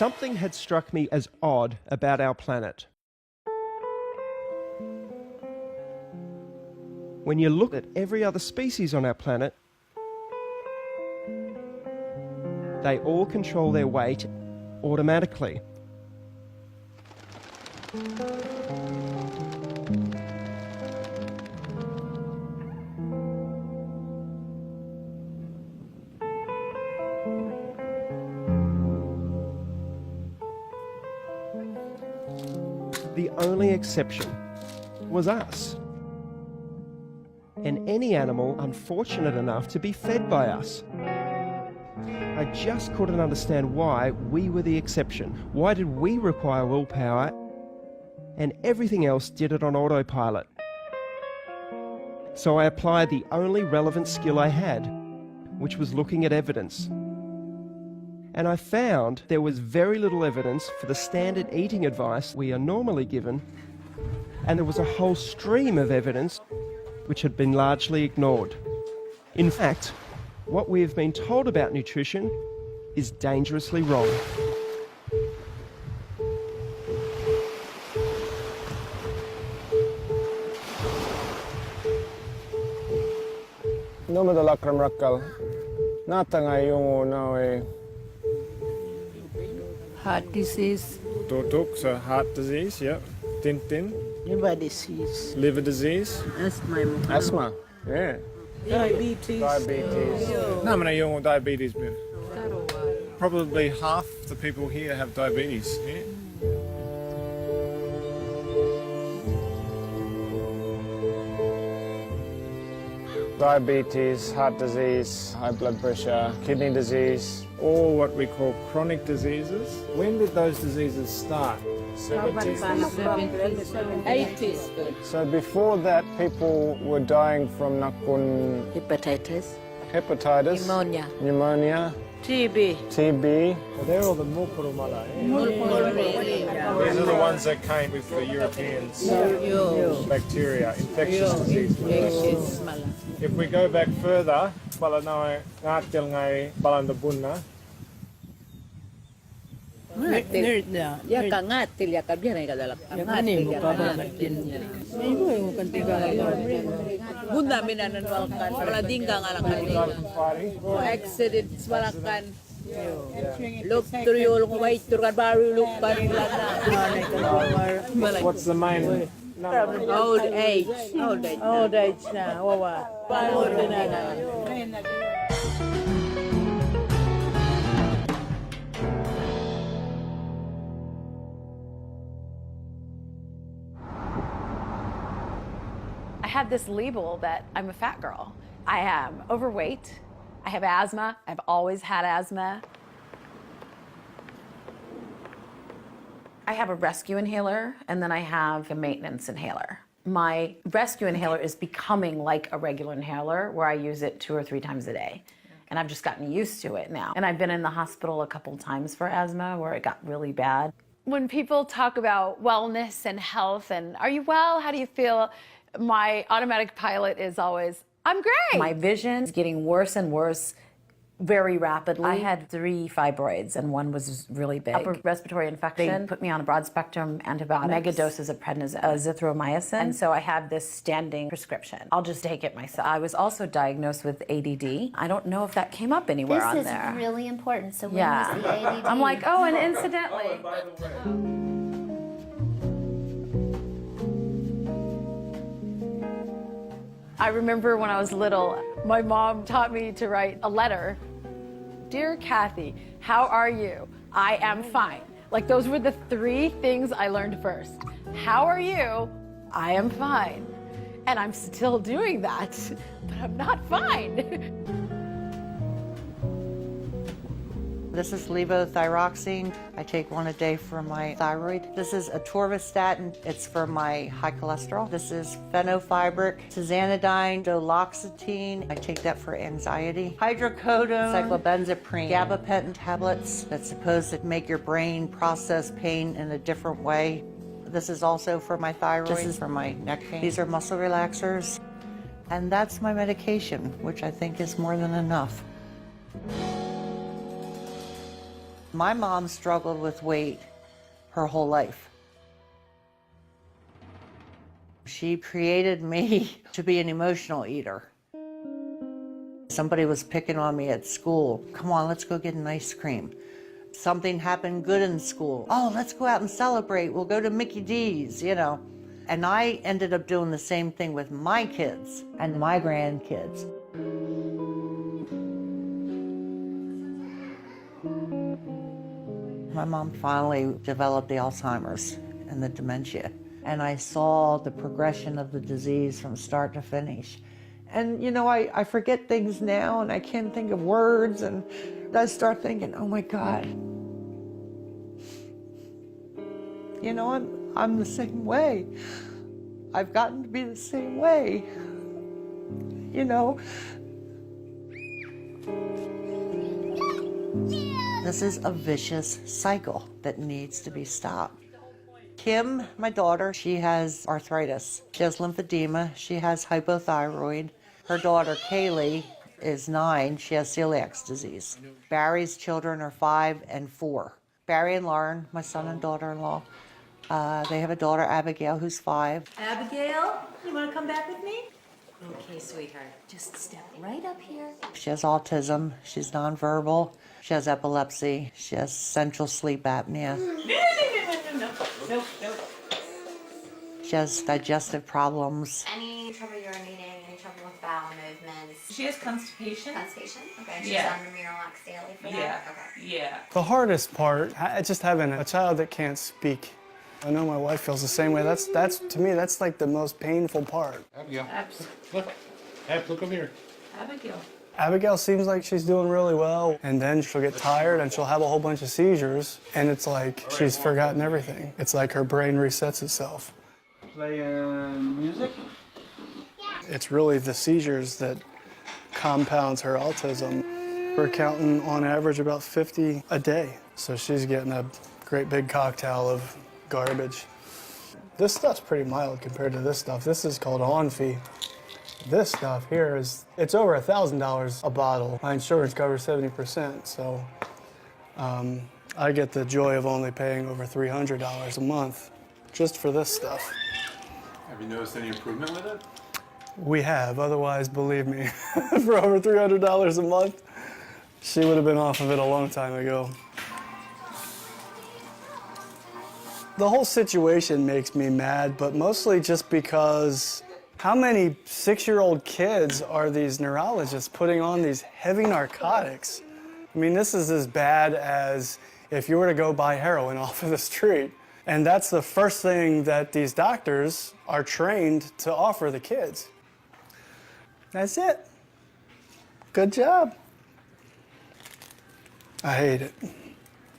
Something had struck me as odd about our planet. When you look at every other species on our planet, they all control their weight automatically. The only exception was us. And any animal unfortunate enough to be fed by us. I just couldn't understand why we were the exception. Why did we require willpower and everything else did it on autopilot? So I applied the only relevant skill I had, which was looking at evidence. And I found there was very little evidence for the standard eating advice we are normally given, and there was a whole stream of evidence which had been largely ignored. In fact, what we have been told about nutrition is dangerously wrong. Nome da Lakram Rakkal. Natanga yung no Heart disease, Tutuk, so heart disease, yeah. Tintin, liver disease, liver disease, asthma, yeah. diabetes. Diabetes. No, man, yung diabetes, man. Probably half the people here have diabetes. Yeah. Diabetes, heart disease, high blood pressure, kidney disease, all what we call chronic diseases. When did those diseases start? 70s. 80s. So before that, people were dying from nakun Hepatitis, hepatitis, pneumonia, TB. TB. They're all the mulpurumala. These are the ones that came with the Europeans. Bacteria, infectious disease. If we go back further, balanay ngatil ngay balandabunna. Ya kangatil ya kabyan ay kadalak. Kangatil ya kangatil. Bunda minananwalkan. Paladingga nga lang kanina. Accident malakan. Look through your white turkan baru look What's the main? Old age. Old age na. Wawa. I have this label that I'm a fat girl. I am overweight. I have asthma. I've always had asthma. I have a rescue inhaler, and then I have a maintenance inhaler. My rescue inhaler is becoming like a regular inhaler where I use it 2 or 3 times a day. And I've just gotten used to it now. And I've been in the hospital a couple times for asthma where it got really bad. When people talk about wellness and health and are you well, how do you feel? My automatic pilot is always, I'm great. My vision is getting worse and worse very rapidly. I had 3 fibroids and one was really big. Upper respiratory infection. They put me on a broad spectrum antibiotic, mega doses of prednisone, azithromycin. And so I have this standing prescription. I'll just take it myself. I was also diagnosed with ADD. I don't know if that came up anywhere on there. This is really important. So when was the ADD? I'm like, oh, and incidentally. I remember when I was little, my mom taught me to write a letter. Dear Kathy, how are you? I am fine. Like those were the 3 things I learned first. How are you? I am fine. And I'm still doing that, but I'm not fine. This is levothyroxine. I take 1 a day for my thyroid. This is atorvastatin. It's for my high cholesterol. This is fenofibric, tizanidine, duloxetine. I take that for anxiety. Hydrocodone, cyclobenzaprine, gabapentin tablets that's supposed to make your brain process pain in a different way. This is also for my thyroid. This is for my neck pain. These are muscle relaxers. And that's my medication, which I think is more than enough. My mom struggled with weight her whole life. She created me to be an emotional eater. Somebody was picking on me at school. Come on, let's go get an ice cream. Something happened good in school. Oh, let's go out and celebrate. We'll go to Mickey D's, you know. And I ended up doing the same thing with my kids and my grandkids. My mom finally developed the Alzheimer's and the dementia. And I saw the progression of the disease from start to finish. And, you know, I forget things now and I can't think of words, and I start thinking, oh my God. You know, I'm the same way. I've gotten to be the same way. You know. This is a vicious cycle that needs to be stopped. Kim, my daughter, she has arthritis. She has lymphedema. She has hypothyroid. Her daughter, Kaylee, is 9. She has celiac disease. Barry's children are 5 and 4. Barry and Lauren, my son and daughter-in-law, they have a daughter, Abigail, who's 5. Abigail, you want to come back with me? Okay, sweetheart. Just step right up here. She has autism. She's nonverbal. She has epilepsy. She has central sleep apnea. No. She has digestive problems. Any trouble urinating, any trouble with bowel movements? She has constipation. Constipation? Okay, she's Yeah. on the Miralax daily for Yeah. that? Okay. Yeah. The hardest part, just having a child that can't speak. I know my wife feels the same way. That's to me, that's like the most painful part. Abigail, look. Ab, look over here. Abigail. Abigail seems like she's doing really well, and then she'll get tired and she'll have a whole bunch of seizures, and it's like she's forgotten everything. It's like her brain resets itself. Playing music? It's really the seizures that compounds her autism. We're counting on average about 50 a day, so she's getting a great big cocktail of garbage. This stuff's pretty mild compared to this stuff. This is called Onfi. This stuff here it's over $1,000 a bottle. My insurance covers 70%, so I get the joy of only paying over $300 a month just for this stuff. Have you noticed any improvement with it? We have, otherwise, believe me, for over $300 a month, she would have been off of it a long time ago. The whole situation makes me mad, but mostly just because how many 6-year-old kids are these neurologists putting on these heavy narcotics? I mean, this is as bad as if you were to go buy heroin off of the street. And that's the first thing that these doctors are trained to offer the kids. That's it. Good job. I hate it.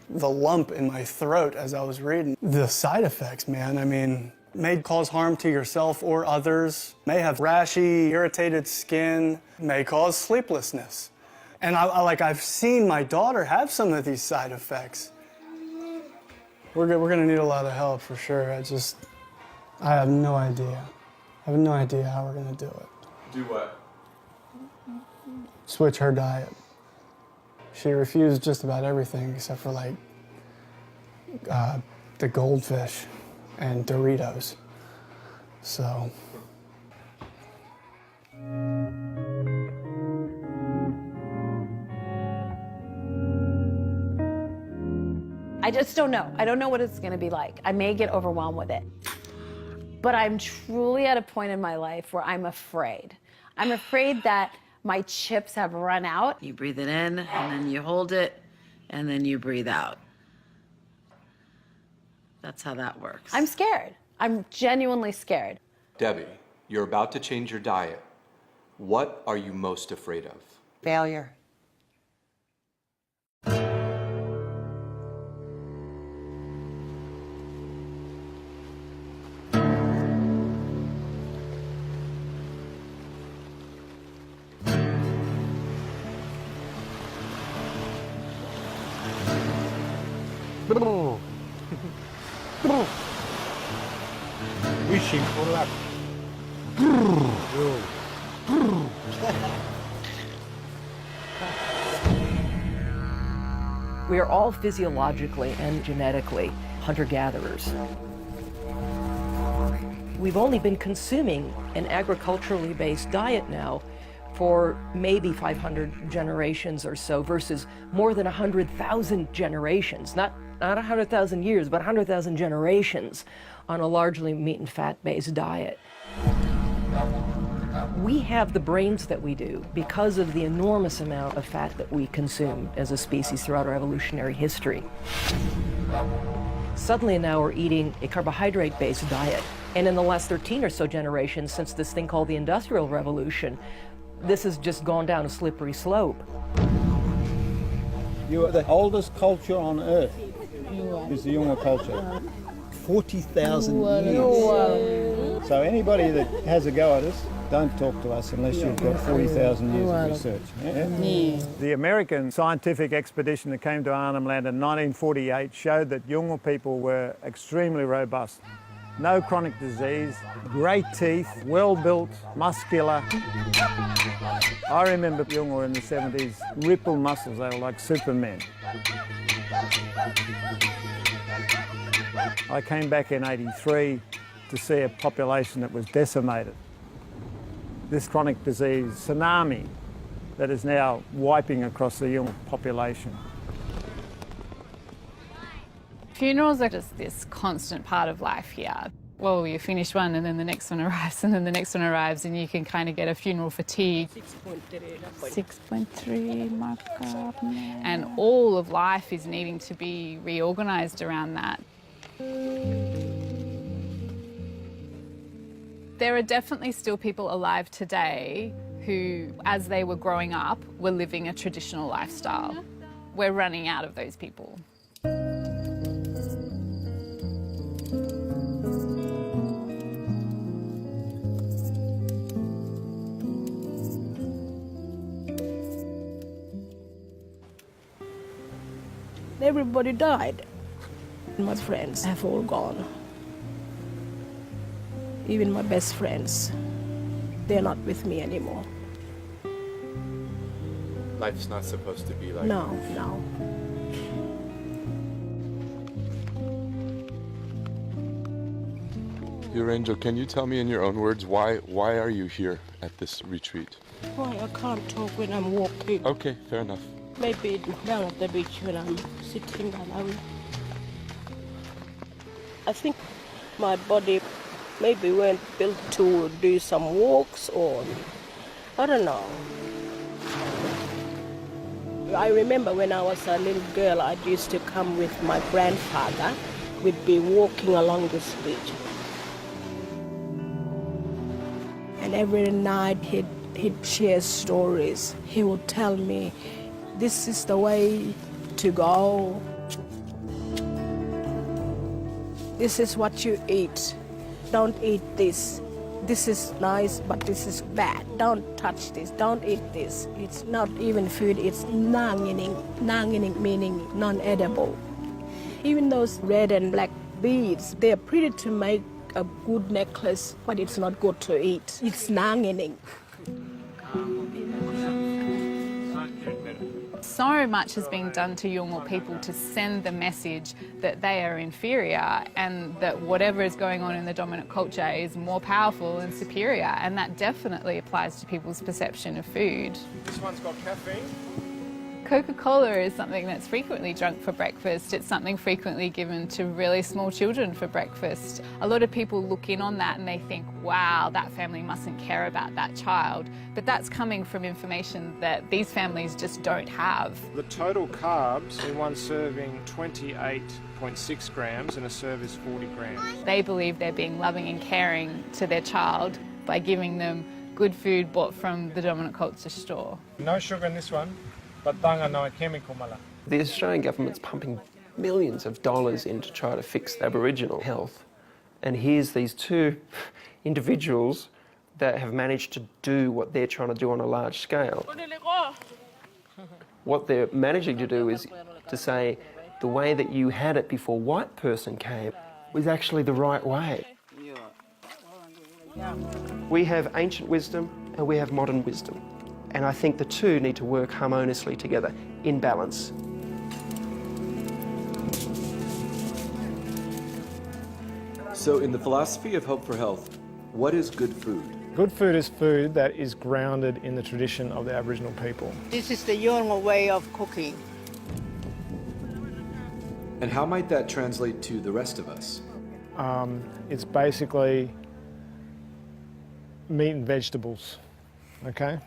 The lump in my throat as I was reading. The side effects, man, I mean, may cause harm to yourself or others, may have rashy, irritated skin, may cause sleeplessness. And I've seen my daughter have some of these side effects. We're gonna need a lot of help for sure. I have no idea. I have no idea how we're gonna do it. Do what? Switch her diet. She refused just about everything except for like the goldfish and Doritos. So. I just don't know. I don't know what it's gonna be like. I may get overwhelmed with it. But I'm truly at a point in my life where I'm afraid. I'm afraid that my chips have run out. You breathe it in, and then you hold it, and then you breathe out. That's how that works. I'm scared. I'm genuinely scared. Debbie, you're about to change your diet. What are you most afraid of? Failure. Wishing for luck. We are all physiologically and genetically hunter-gatherers. We've only been consuming an agriculturally based diet now for maybe 500 generations or so versus more than 100,000 generations, not 100,000 years, but 100,000 generations on a largely meat and fat-based diet. We have the brains that we do because of the enormous amount of fat that we consume as a species throughout our evolutionary history. Suddenly now we're eating a carbohydrate-based diet. And in the last 13 or so generations, since this thing called the Industrial Revolution, this has just gone down a slippery slope. You are the oldest culture on earth, is the Yolngu culture. 40,000 years. So anybody that has a go at us, don't talk to us unless you've got 40,000 years of research. Yeah? The American scientific expedition that came to Arnhem Land in 1948 showed that Yolngu people were extremely robust. No chronic disease, great teeth, well-built, muscular. I remember Yolngu in the 70s, ripple muscles, they were like supermen. I came back in '83 to see a population that was decimated. This chronic disease tsunami that is now wiping across the Yolngu population. Funerals are just this constant part of life here. Well, you finish one and then the next one arrives and then the next one arrives and you can kind of get a funeral fatigue. 6.3 markup. And all of life is needing to be reorganised around that. There are definitely still people alive today who, as they were growing up, were living a traditional lifestyle. We're running out of those people. Everybody died. My friends have all gone. Even my best friends, they're not with me anymore. Life's not supposed to be like No, no. Your Angel, can you tell me in your own words why are you here at this retreat? Why I can't talk when I'm walking. Okay, fair enough. Maybe down at the beach when I'm sitting alone. I think my body maybe weren't built to do some walks or I don't know. I remember when I was a little girl, I used to come with my grandfather. We'd be walking along this beach. And every night he'd share stories. He would tell me, this is the way to go. This is what you eat. Don't eat this. This is nice, but this is bad. Don't touch this. Don't eat this. It's not even food. It's nangining. Nangining meaning non-edible. Even those red and black beads, they're pretty to make a good necklace, but it's not good to eat. It's nangining. So much has been done to Yolngu people to send the message that they are inferior and that whatever is going on in the dominant culture is more powerful and superior, and that definitely applies to people's perception of food. This one's got caffeine. Coca-Cola is something that's frequently drunk for breakfast. It's something frequently given to really small children for breakfast. A lot of people look in on that and they think, wow, that family mustn't care about that child. But that's coming from information that these families just don't have. The total carbs in one serving, 28.6 grams, and a serve is 40 grams. They believe they're being loving and caring to their child by giving them good food bought from the dominant culture store. No sugar in this one. But tanga no chemical mala. The Australian government's pumping millions of dollars in to try to fix Aboriginal health. And here's these two individuals that have managed to do what they're trying to do on a large scale. What they're managing to do is to say the way that you had it before white person came was actually the right way. We have ancient wisdom and we have modern wisdom. And I think the two need to work harmoniously together, in balance. So in the philosophy of Hope for Health, what is good food? Good food is food that is grounded in the tradition of the Aboriginal people. This is the Yolngu way of cooking. And how might that translate to the rest of us? It's basically meat and vegetables, okay?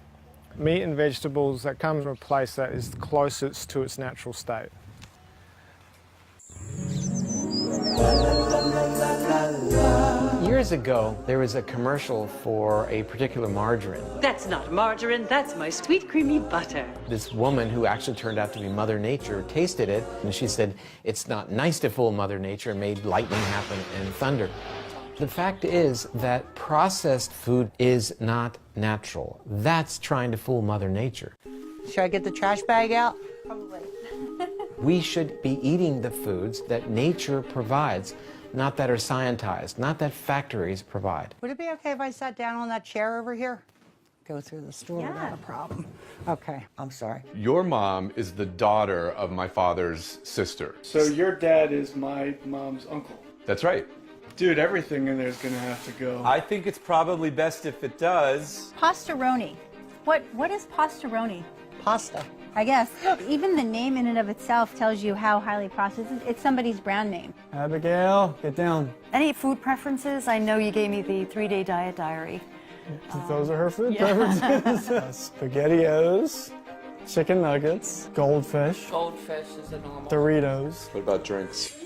Meat and vegetables that comes from a place that is closest to its natural state. Years ago, there was a commercial for a particular margarine. That's not margarine, that's my sweet creamy butter. This woman, who actually turned out to be Mother Nature, tasted it, and she said, it's not nice to fool Mother Nature, and made lightning happen and thunder. The fact is that processed food is not natural. That's trying to fool Mother Nature. Should I get the trash bag out? Probably. We should be eating the foods that nature provides, not that are scientized, not that factories provide. Would it be okay if I sat down on that chair over here? Go through the store without a problem. Okay, I'm sorry. Your mom is the daughter of my father's sister. So your dad is my mom's uncle. That's right. Dude, everything in there is gonna have to go. I think it's probably best if it does. Pastaroni. What is pastaroni? Pasta. I guess. Even the name in and of itself tells you how highly processed it is. It's somebody's brand name. Abigail, get down. Any food preferences? I know you gave me the 3-day diet diary. Those are her food preferences. SpaghettiOs, chicken nuggets, goldfish. Goldfish is a normal. Doritos. What about drinks?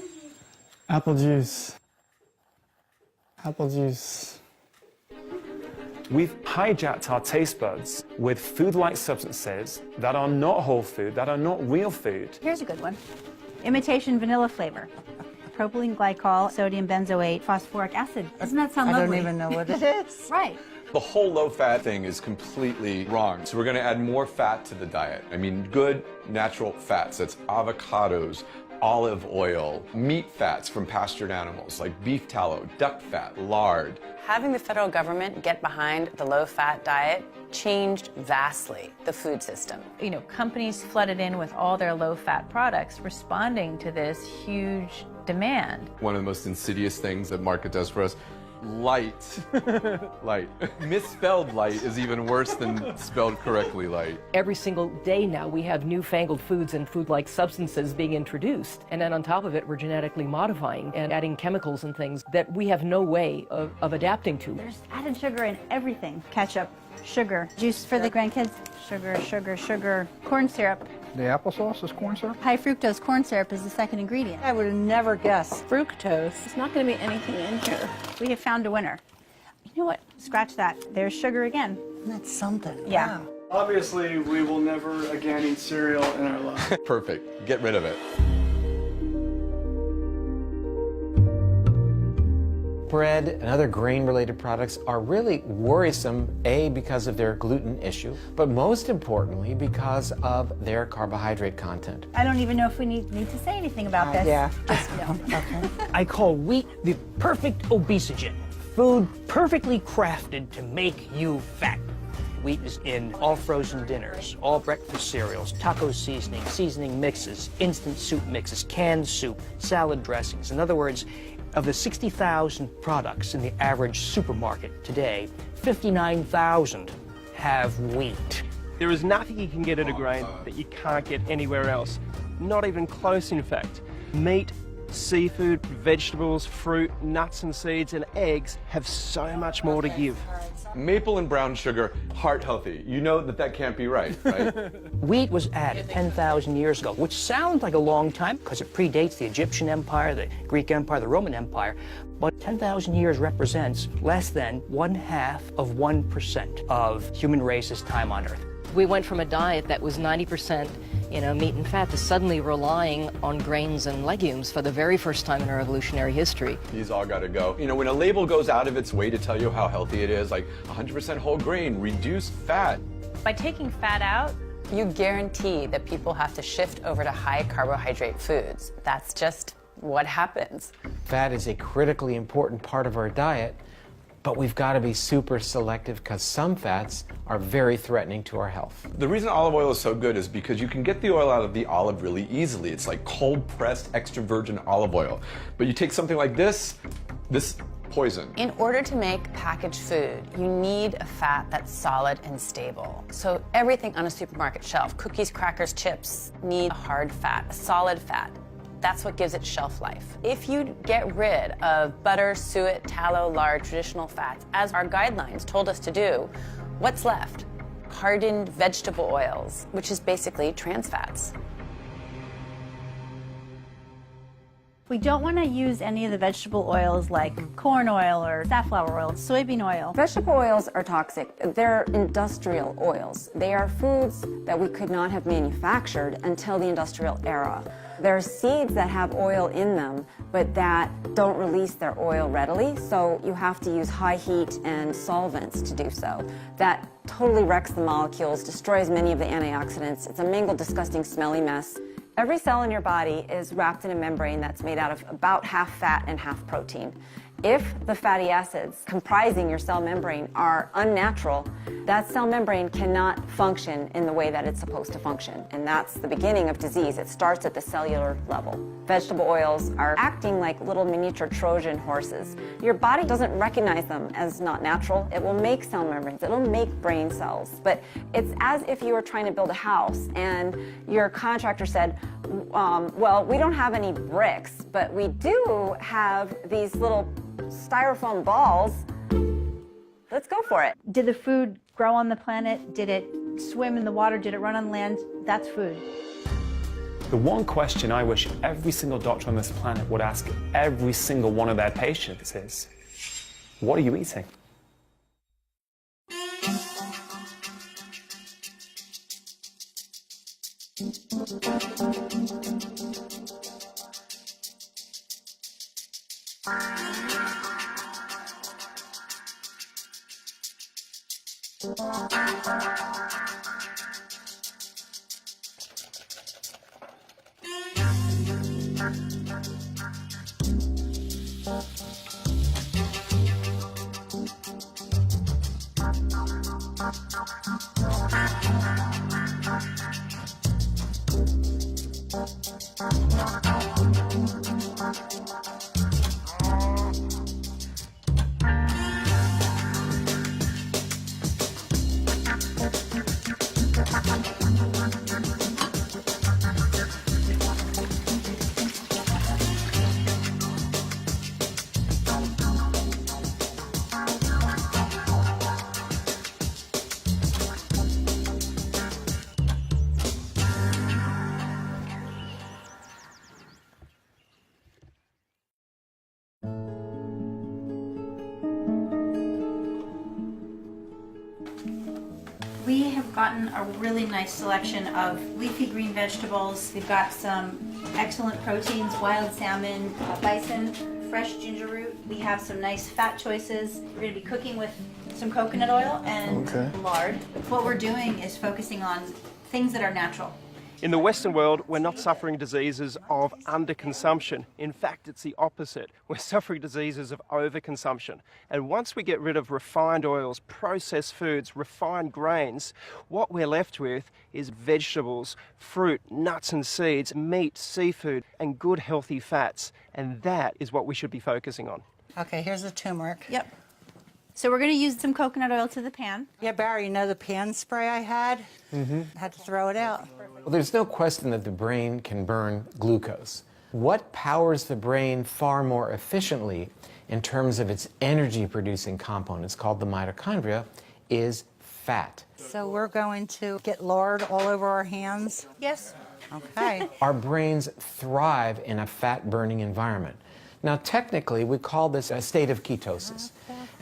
Apple juice. Apple juice. We've hijacked our taste buds with food-like substances that are not whole food, that are not real food. Here's a good one. Imitation vanilla flavor. Propylene glycol, sodium benzoate, phosphoric acid. Doesn't that sound lovely? I don't even know what it is. Right. The whole low-fat thing is completely wrong. So we're going to add more fat to the diet. I mean, good natural fats. That's avocados, olive oil, meat fats from pastured animals like beef tallow, duck fat, lard. Having the federal government get behind the low-fat diet changed vastly the food system. You know, companies flooded in with all their low-fat products, responding to this huge demand. One of the most insidious things that market does for us, light. Light. Misspelled light is even worse than spelled correctly light. Every single day now we have newfangled foods and food-like substances being introduced. And then on top of it, we're genetically modifying and adding chemicals and things that we have no way of adapting to. There's added sugar in everything. Ketchup, sugar, juice for the grandkids, sugar, sugar, sugar, corn syrup. The applesauce is corn syrup? High fructose corn syrup is the second ingredient. I would have never guessed. Fructose. It's not going to be anything in here. We have found a winner. You know what? Scratch that. There's sugar again. That's something. Yeah. Wow. Obviously, we will never again eat cereal in our life. Perfect. Get rid of it. Bread and other grain-related products are really worrisome, A, because of their gluten issue, but most importantly, because of their carbohydrate content. I don't even know if we need to say anything about this. Yeah. Just no. Okay. I call wheat the perfect obesogen. Food perfectly crafted to make you fat. Wheat is in all frozen dinners, all breakfast cereals, taco seasoning mixes, instant soup mixes, canned soup, salad dressings. In other words, of the 60,000 products in the average supermarket today, 59,000 have wheat. There is nothing you can get at a grain that you can't get anywhere else. Not even close, in fact. Meat, seafood, vegetables, fruit, nuts and seeds, and eggs have so much more to give. Maple and brown sugar, heart healthy. You know that can't be right, right? Wheat was added 10,000 years ago, which sounds like a long time because it predates the Egyptian Empire, the Greek Empire, the Roman Empire. But 10,000 years represents less than 0.5% of human race's time on Earth. We went from a diet that was 90% meat and fat to suddenly relying on grains and legumes for the very first time in our evolutionary history. These all gotta go. You know, when a label goes out of its way to tell you how healthy it is, like 100% whole grain, reduced fat. By taking fat out, you guarantee that people have to shift over to high carbohydrate foods. That's just what happens. Fat is a critically important part of our diet, but we've got to be super selective because some fats are very threatening to our health. The reason olive oil is so good is because you can get the oil out of the olive really easily. It's like cold-pressed extra virgin olive oil. But you take something like this, This poison. In order to make packaged food, you need a fat that's solid and stable. So everything on a supermarket shelf, cookies, crackers, chips, need a hard fat, a solid fat. That's what gives it shelf life. If you get rid of butter, suet, tallow, lard, traditional fats, as our guidelines told us to do, what's left? Hardened vegetable oils, which is basically trans fats. We don't want to use any of the vegetable oils like corn oil or safflower oil, soybean oil. Vegetable oils are toxic. They're industrial oils. They are foods that we could not have manufactured until the industrial era. There are seeds that have oil in them, but that don't release their oil readily, so you have to use high heat and solvents to do so. That totally wrecks the molecules, destroys many of the antioxidants. It's a mingled, disgusting, smelly mess. Every cell in your body is wrapped in a membrane that's made out of about half fat and half protein. If the fatty acids comprising your cell membrane are unnatural, that cell membrane cannot function in the way that it's supposed to function. And that's the beginning of disease. It starts at the cellular level. Vegetable oils are acting like little miniature Trojan horses. Your body doesn't recognize them as not natural. It will make cell membranes. It'll make brain cells. But it's as if you were trying to build a house and your contractor said, well, we don't have any bricks, but we do have these little styrofoam balls. Let's go for it. Did the food grow on the planet? Did it swim in the water? Did it run on land? That's food. The one question I wish every single doctor on this planet would ask every single one of their patients is, what are you eating? We have gotten a really nice selection of leafy green vegetables. We've got some excellent proteins, wild salmon, bison, fresh ginger root. We have some nice fat choices. We're going to be cooking with some coconut oil and lard. What we're doing is focusing on things that are natural. In the Western world, we're not suffering diseases of underconsumption. In fact, it's the opposite. We're suffering diseases of overconsumption. And once we get rid of refined oils, processed foods, refined grains, what we're left with is vegetables, fruit, nuts and seeds, meat, seafood, and good healthy fats. And that is what we should be focusing on. Okay, here's the turmeric. Yep. So we're going to use some coconut oil to the pan. Yeah, Barry, you know the pan spray I had? I had to throw it out. Well, there's no question that the brain can burn glucose. What powers the brain far more efficiently in terms of its energy-producing components, called the mitochondria, is fat. So we're going to get lard all over our hands? Yes. Okay. Our brains thrive in a fat-burning environment. Now, technically, we call this a state of ketosis.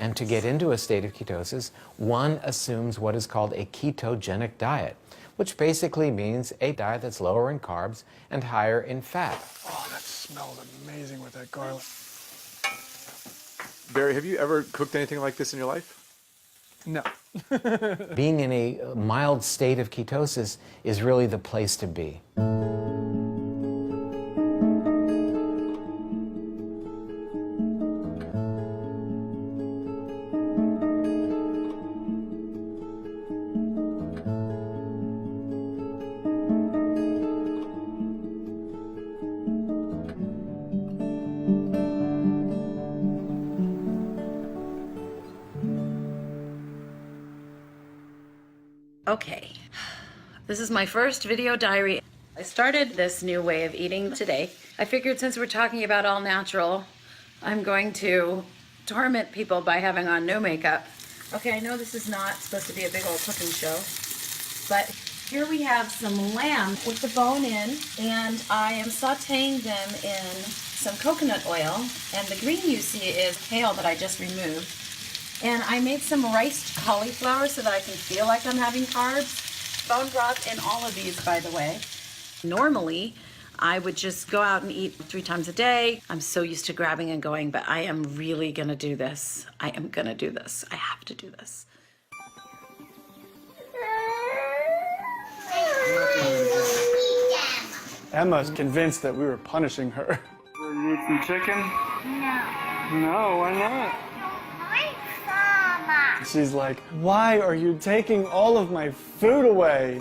And to get into a state of ketosis, one assumes what is called a ketogenic diet, which basically means a diet that's lower in carbs and higher in fat. Oh, that smelled amazing with that garlic. Barry, have you ever cooked anything like this in your life? No. Being in a mild state of ketosis is really the place to be. Okay, this is my first video diary. I started this new way of eating today. I figured since we're talking about all natural, I'm going to torment people by having on no makeup. Okay, I know this is not supposed to be a big old cooking show, but here we have some lamb with the bone in, and I am sauteing them in some coconut oil, and the green you see is kale that I just removed. And I made some riced cauliflower so that I can feel like I'm having carbs. Bone broth in all of these, by the way. Normally, I would just go out and eat 3 times a day. I'm so used to grabbing and going, but I am really gonna do this. I am gonna do this. I have to do this. Emma's convinced that we were punishing her. You eat some chicken? No. No, why not? She's like, why are you taking all of my food away?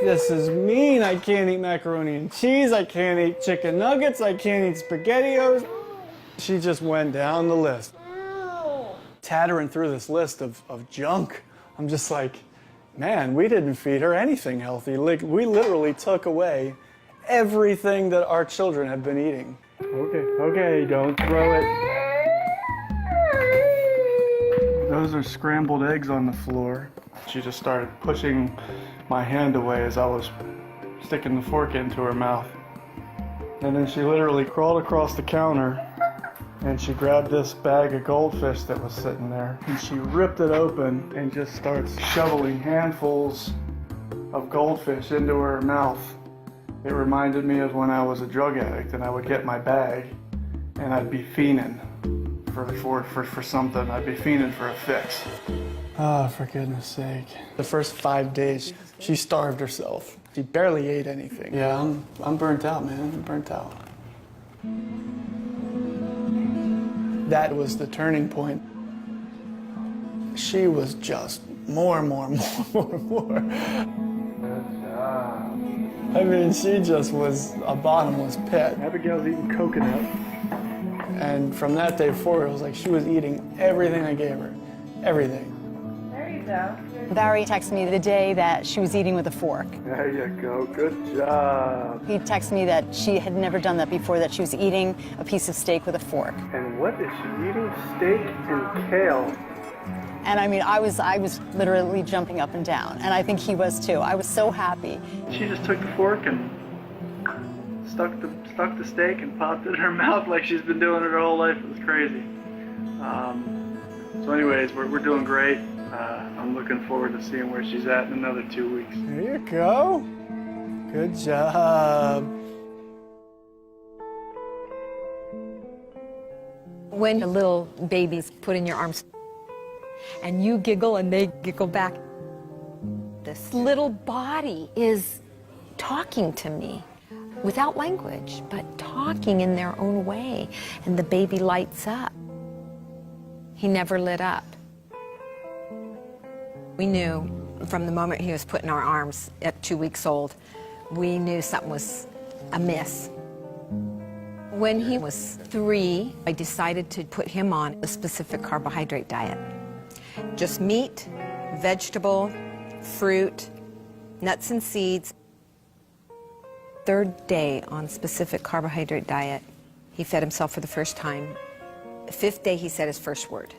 This is mean. I can't eat macaroni and cheese. I can't eat chicken nuggets. I can't eat SpaghettiOs. She just went down the list. Tattering through this list of junk. I'm just like, man, we didn't feed her anything healthy. Like, we literally took away everything that our children have been eating. Okay, don't throw it. Those are scrambled eggs on the floor. She just started pushing my hand away as I was sticking the fork into her mouth. And then she literally crawled across the counter and she grabbed this bag of goldfish that was sitting there and she ripped it open and just starts shoveling handfuls of goldfish into her mouth. It reminded me of when I was a drug addict and I would get my bag and I'd be fiending for something. I'd be fiending for a fix. Oh, for goodness sake. The first 5 days, she starved herself. She barely ate anything. Yeah, I'm burnt out, man. I'm burnt out. That was the turning point. She was just more. I mean, she just was a bottomless pit. Abigail's eating coconut. And from that day forward, it was like she was eating everything I gave her. Everything. There you go. Barry texted me the day that she was eating with a fork. There you go. Good job. He texted me that she had never done that before, that she was eating a piece of steak with a fork. And what is she eating? Steak and kale. And I mean, I was literally jumping up and down, and I think he was too. I was so happy. She just took the fork and stuck the steak and popped it in her mouth like she's been doing it her whole life. It was crazy. So anyways, we're doing great. I'm looking forward to seeing where she's at in another 2 weeks. There you go. Good job. When a little baby's put in your arms and you giggle and they giggle back, this little body is talking to me without language, but talking in their own way, and the baby lights up. He never lit up. We knew from the moment he was put in our arms at 2 weeks old, we knew something was amiss. When he was 3, I decided to put him on a specific carbohydrate diet. Just meat, vegetable, fruit, nuts and seeds. 3rd day on specific carbohydrate diet, he fed himself for the first time. The 5th day, he said his first word.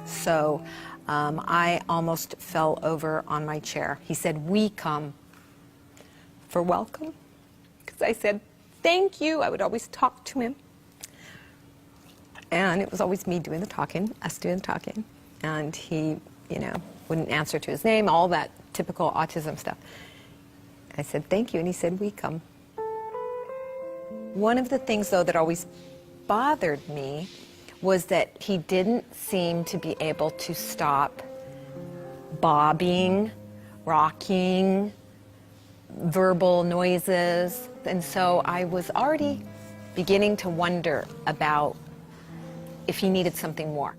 So I almost fell over on my chair. He said, "We come for welcome." Because I said, "Thank you." I would always talk to him. And it was always me doing the talking, us doing the talking. And he, wouldn't answer to his name, all that typical autism stuff. I said, "Thank you." And he said, "We come." One of the things, though, that always bothered me was that he didn't seem to be able to stop bobbing, rocking, verbal noises. And so I was already beginning to wonder about if he needed something more.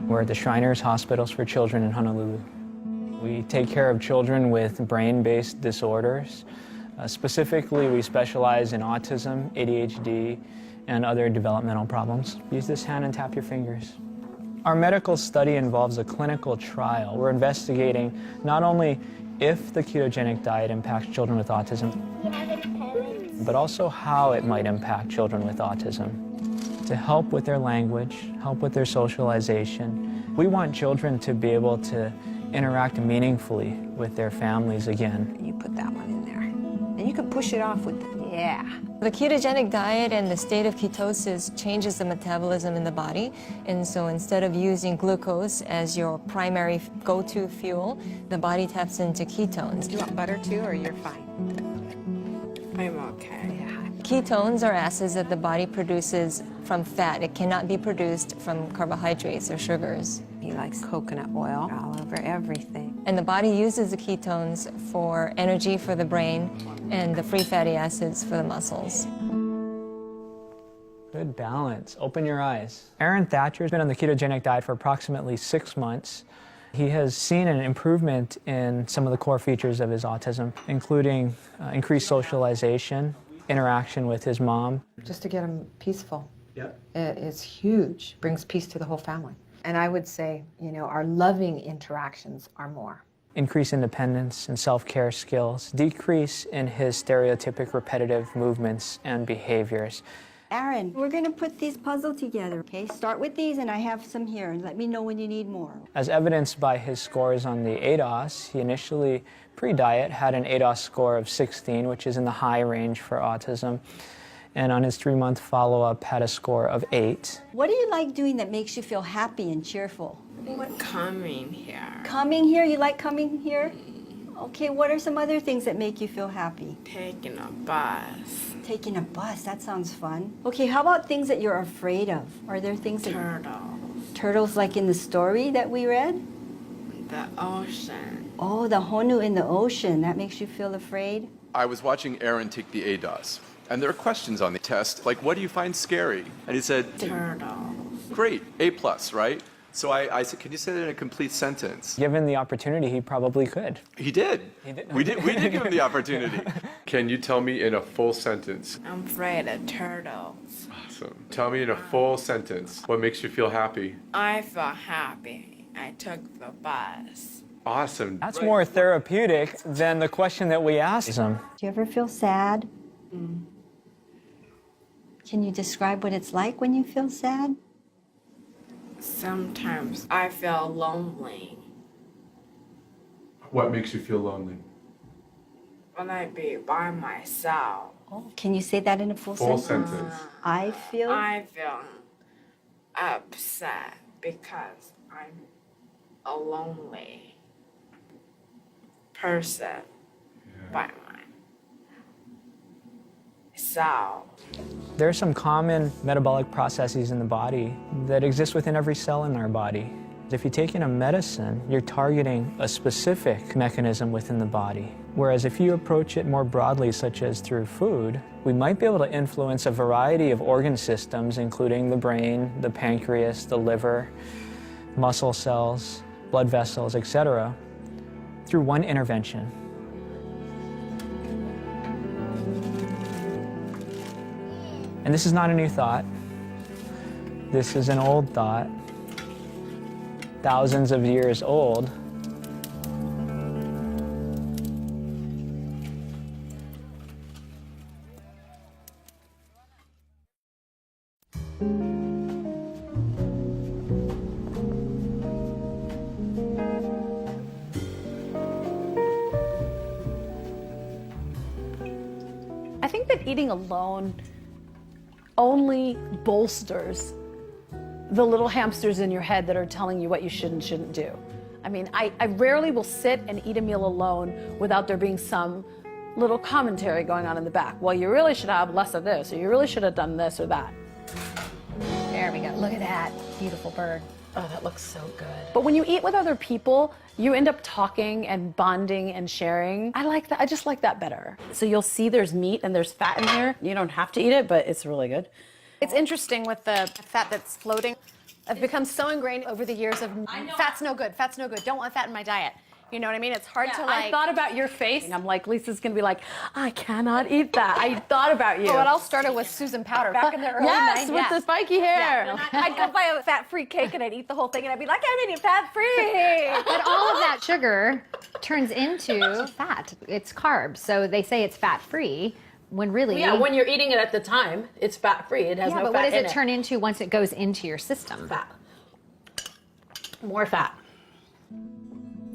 We're at the Shriners Hospitals for Children in Honolulu. We take care of children with brain-based disorders, Specifically, we specialize in autism, ADHD, and other developmental problems. Use this hand and tap your fingers. Our medical study involves a clinical trial. We're investigating not only if the ketogenic diet impacts children with autism, but also how it might impact children with autism. To help with their language, help with their socialization. We want children to be able to interact meaningfully with their families again. You put that one in there. And you can push it off with, yeah. The ketogenic diet and the state of ketosis changes the metabolism in the body. And so instead of using glucose as your primary go-to fuel, the body taps into ketones. Do you want butter too, or you're fine? I'm okay. Ketones are acids that the body produces from fat. It cannot be produced from carbohydrates or sugars. He likes coconut oil all over everything. And the body uses the ketones for energy for the brain and the free fatty acids for the muscles. Good balance. Open your eyes. Aaron Thatcher has been on the ketogenic diet for approximately 6 months. He has seen an improvement in some of the core features of his autism, including increased socialization, interaction with his mom. Just to get him peaceful. Yep. It's huge. Brings peace to the whole family. And I would say, you know, our loving interactions are more. Increase independence and self-care skills, decrease in his stereotypic repetitive movements and behaviors. Aaron, we're going to put these puzzle together, okay? Start with these, and I have some here, and let me know when you need more. As evidenced by his scores on the ADOS, he initially, pre-diet, had an ADOS score of 16, which is in the high range for autism. And on his 3-month follow-up, had a score of 8. What do you like doing that makes you feel happy and cheerful? Coming here. Coming here? You like coming here? Okay, what are some other things that make you feel happy? Taking a bus. Taking a bus, that sounds fun. Okay, how about things that you're afraid of? Are there things that... Turtles. Turtles like in the story that we read? The ocean. Oh, the honu in the ocean. That makes you feel afraid? I was watching Aaron take the ADOS, and there are questions on the test, like, what do you find scary? And he said, Turtles. Great, A+, right? So I said, can you say that in a complete sentence? Given the opportunity, he probably could. He did. We did give him the opportunity. Can you tell me in a full sentence? I'm afraid of turtles. Awesome. Tell me in a full sentence what makes you feel happy. I feel happy. I took the bus. Awesome. That's more therapeutic than the question that we asked him. Do you ever feel sad? Can you describe what it's like when you feel sad? Sometimes I feel lonely What makes you feel lonely? when I be by myself. Oh, can you say that in a full sentence? I feel Upset because I'm a lonely person by myself. There are some common metabolic processes in the body that exist within every cell in our body. If you take in a medicine, you're targeting a specific mechanism within the body. Whereas if you approach it more broadly, such as through food, we might be able to influence a variety of organ systems, including the brain, the pancreas, the liver, muscle cells, blood vessels, etc., through one intervention. And this is not a new thought. This is an old thought, thousands of years old. I think that eating alone only bolsters the little hamsters in your head that are telling you what you should and shouldn't do. I mean, I rarely will sit and eat a meal alone without there being some little commentary going on in the back. Well, you really should have less of this, or you really should have done this or that. There we go. Look at that beautiful bird. Oh, that looks so good. But when you eat with other people, you end up talking and bonding and sharing. I like that. I just like that better. So you'll see there's meat and there's fat in here. You don't have to eat it, but it's really good. It's interesting with the fat that's floating. I've become so ingrained over the years of fat's no good, don't want fat in my diet. You know what I mean? It's hard to I like. thought about your face. I'm like, Lisa's gonna be like, I cannot eat that. I thought about you. Well, it all started with Susan Powder back in the early 90s. Yes, with the spiky hair. Yeah. I'd go buy a fat-free cake and I'd eat the whole thing and I'd be like, I'm eating fat-free. But all of that sugar turns into fat. It's carbs. So they say it's fat-free when really... Yeah, when you're eating it at the time, it's fat-free. It has no but fat what does in it turn into once it goes into your system? Fat. More fat.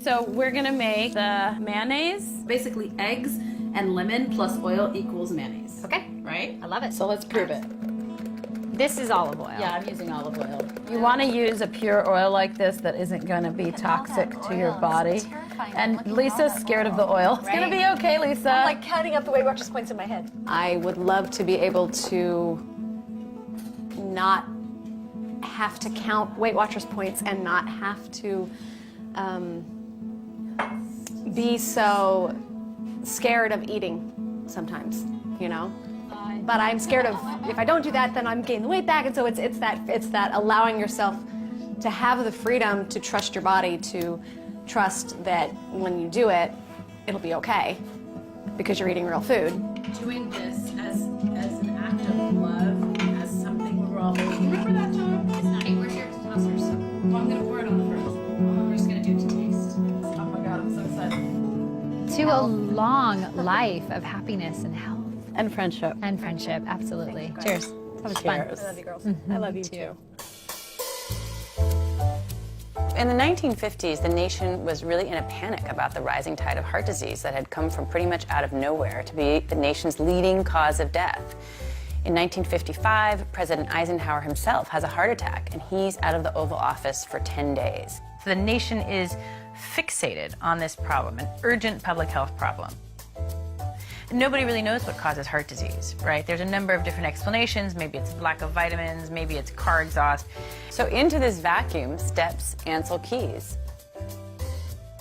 So we're gonna make the mayonnaise. Basically, eggs and lemon plus oil equals mayonnaise. Okay. Right? I love it. So let's prove it. This is olive oil. Yeah, I'm using olive oil. You want to use a pure oil like this that isn't going to be toxic to your body. And Lisa's scared of the oil. It's going to be okay, Lisa. I'm like counting up the Weight Watchers points in my head. I would love to be able to not have to count Weight Watchers points and not have to be so scared of eating sometimes, you know? But I'm scared of, if I don't do that, then I'm gaining the weight back. And so it's that allowing yourself to have the freedom to trust your body, to trust that when you do it, it'll be okay because you're eating real food. Doing this as an act of love, as something we're all making. Remember that, John? It's not. We're here to toss her some. Well, I'm going to pour it on the first. We're just going to do it to taste. Oh my God, I'm so excited. To a long life of happiness and health. And friendship. And friendship, absolutely. Cheers. That was fun. I love you, girls. I love you too. In the 1950s, the nation was really in a panic about the rising tide of heart disease that had come from pretty much out of nowhere to be the nation's leading cause of death. In 1955, President Eisenhower himself has a heart attack, and he's out of the Oval Office for 10 days. So the nation is fixated on this problem, an urgent public health problem. Nobody really knows what causes heart disease, right? There's a number of different explanations. Maybe it's lack of vitamins, maybe it's car exhaust. So into this vacuum steps Ancel Keys,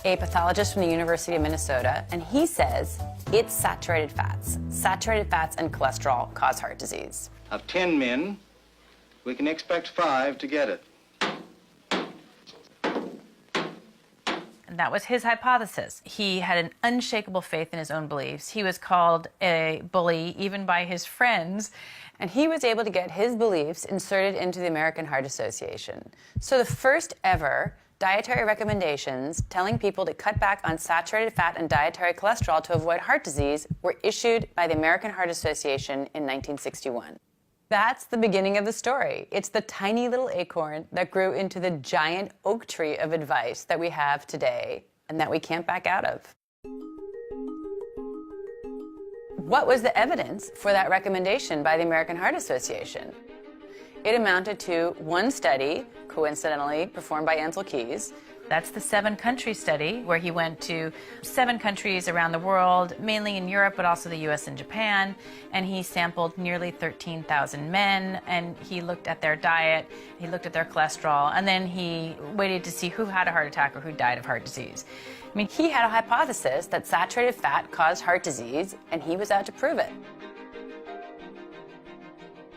a pathologist from the University of Minnesota, and he says it's saturated fats. Saturated fats and cholesterol cause heart disease. Of 10 men, we can expect 5 to get it. And that was his hypothesis. He had an unshakable faith in his own beliefs. He was called a bully even by his friends. And he was able to get his beliefs inserted into the American Heart Association. So the first ever dietary recommendations telling people to cut back on saturated fat and dietary cholesterol to avoid heart disease were issued by the American Heart Association in 1961. That's the beginning of the story. It's the tiny little acorn that grew into the giant oak tree of advice that we have today and that we can't back out of. What was the evidence for that recommendation by the American Heart Association? It amounted to one study, coincidentally performed by Ancel Keys. That's the 7-country study where he went to 7 countries around the world, mainly in Europe, but also the US and Japan. And he sampled nearly 13,000 men, and he looked at their diet, he looked at their cholesterol, and then he waited to see who had a heart attack or who died of heart disease. I mean, he had a hypothesis that saturated fat caused heart disease, and he was out to prove it.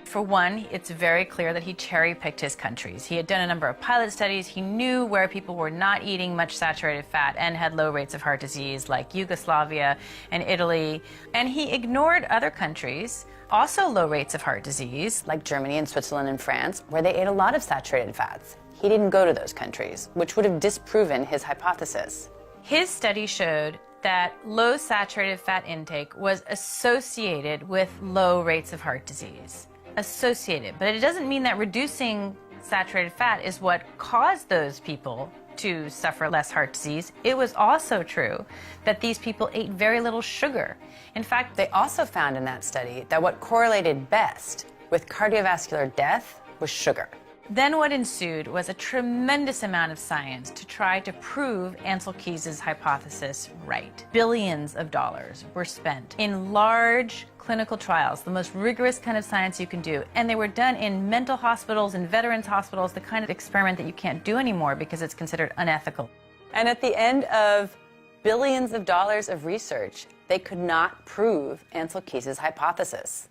For one, it's very clear that he cherry-picked his countries. He had done a number of pilot studies. He knew where people were not eating much saturated fat and had low rates of heart disease, like Yugoslavia and Italy. And he ignored other countries, also low rates of heart disease, like Germany and Switzerland and France, where they ate a lot of saturated fats. He didn't go to those countries, which would have disproven his hypothesis. His study showed that low saturated fat intake was associated with low rates of heart disease. Associated, but it doesn't mean that reducing saturated fat is what caused those people to suffer less heart disease. It was also true that these people ate very little sugar. In fact, they also found in that study that what correlated best with cardiovascular death was sugar. Then what ensued was a tremendous amount of science to try to prove Ancel Keys' hypothesis right. Billions of dollars were spent in large clinical trials, the most rigorous kind of science you can do, and they were done in mental hospitals and veterans hospitals, the kind of experiment that you can't do anymore because it's considered unethical. And at the end of billions of dollars of research, they could not prove Ancel Keys' hypothesis.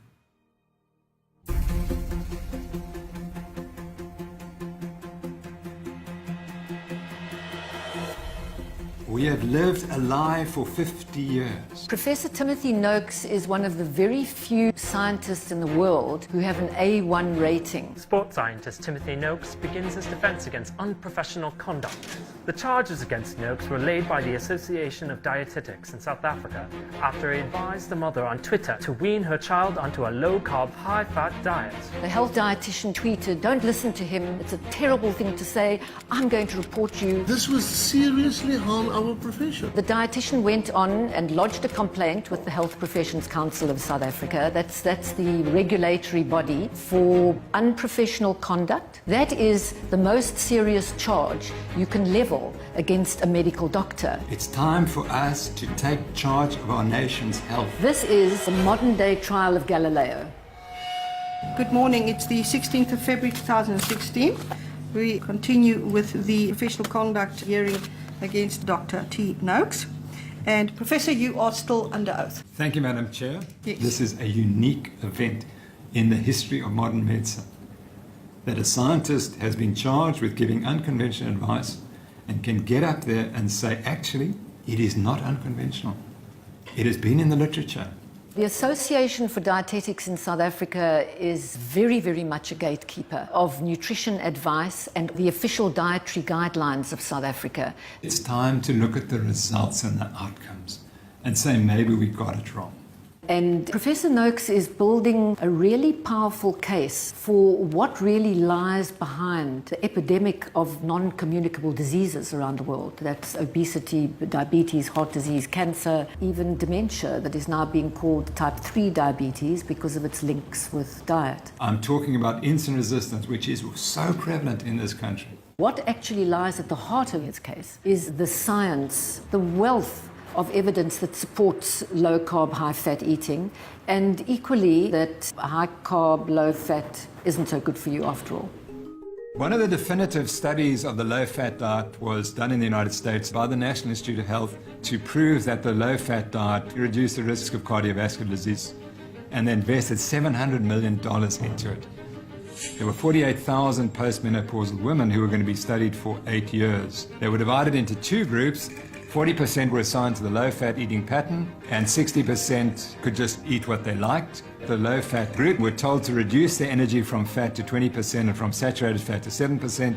We have lived alive for 50 years. Professor Timothy Noakes is one of the very few scientists in the world who have an A1 rating. Sports scientist Timothy Noakes begins his defense against unprofessional conduct. The charges against Noakes were laid by the Association of Dietetics in South Africa after he advised the mother on Twitter to wean her child onto a low-carb, high-fat diet. The health dietitian tweeted, "Don't listen to him. It's a terrible thing to say. I'm going to report you." This will seriously harm our profession. The dietitian went on and lodged a complaint with the Health Professions Council of South Africa. That's the regulatory body for unprofessional conduct. That is the most serious charge you can level against a medical doctor. It's time for us to take charge of our nation's health. This is the modern-day trial of Galileo. Good morning. It's the 16th of February 2016. We continue with the professional conduct hearing against Dr. T. Noakes. And Professor, you are still under oath. Thank you, Madam Chair. Yes. This is a unique event in the history of modern medicine, that a scientist has been charged with giving unconventional advice and can get up there and say, actually, it is not unconventional. It has been in the literature. The Association for Dietetics in South Africa is very, very much a gatekeeper of nutrition advice and the official dietary guidelines of South Africa. It's time to look at the results and the outcomes and say maybe we got it wrong. And Professor Noakes is building a really powerful case for what really lies behind the epidemic of non-communicable diseases around the world. That's obesity, diabetes, heart disease, cancer, even dementia that is now being called type 3 diabetes because of its links with diet. I'm talking about insulin resistance, which is so prevalent in this country. What actually lies at the heart of his case is the science, the wealth of evidence that supports low-carb, high-fat eating, and equally that high-carb, low-fat isn't so good for you after all. One of the definitive studies of the low-fat diet was done in the United States by the National Institute of Health to prove that the low-fat diet reduced the risk of cardiovascular disease, and they invested $700 million into it. There were 48,000 postmenopausal women who were going to be studied for 8 years. They were divided into two groups. 40% were assigned to the low-fat eating pattern, and 60% could just eat what they liked. The low-fat group were told to reduce their energy from fat to 20% and from saturated fat to 7%,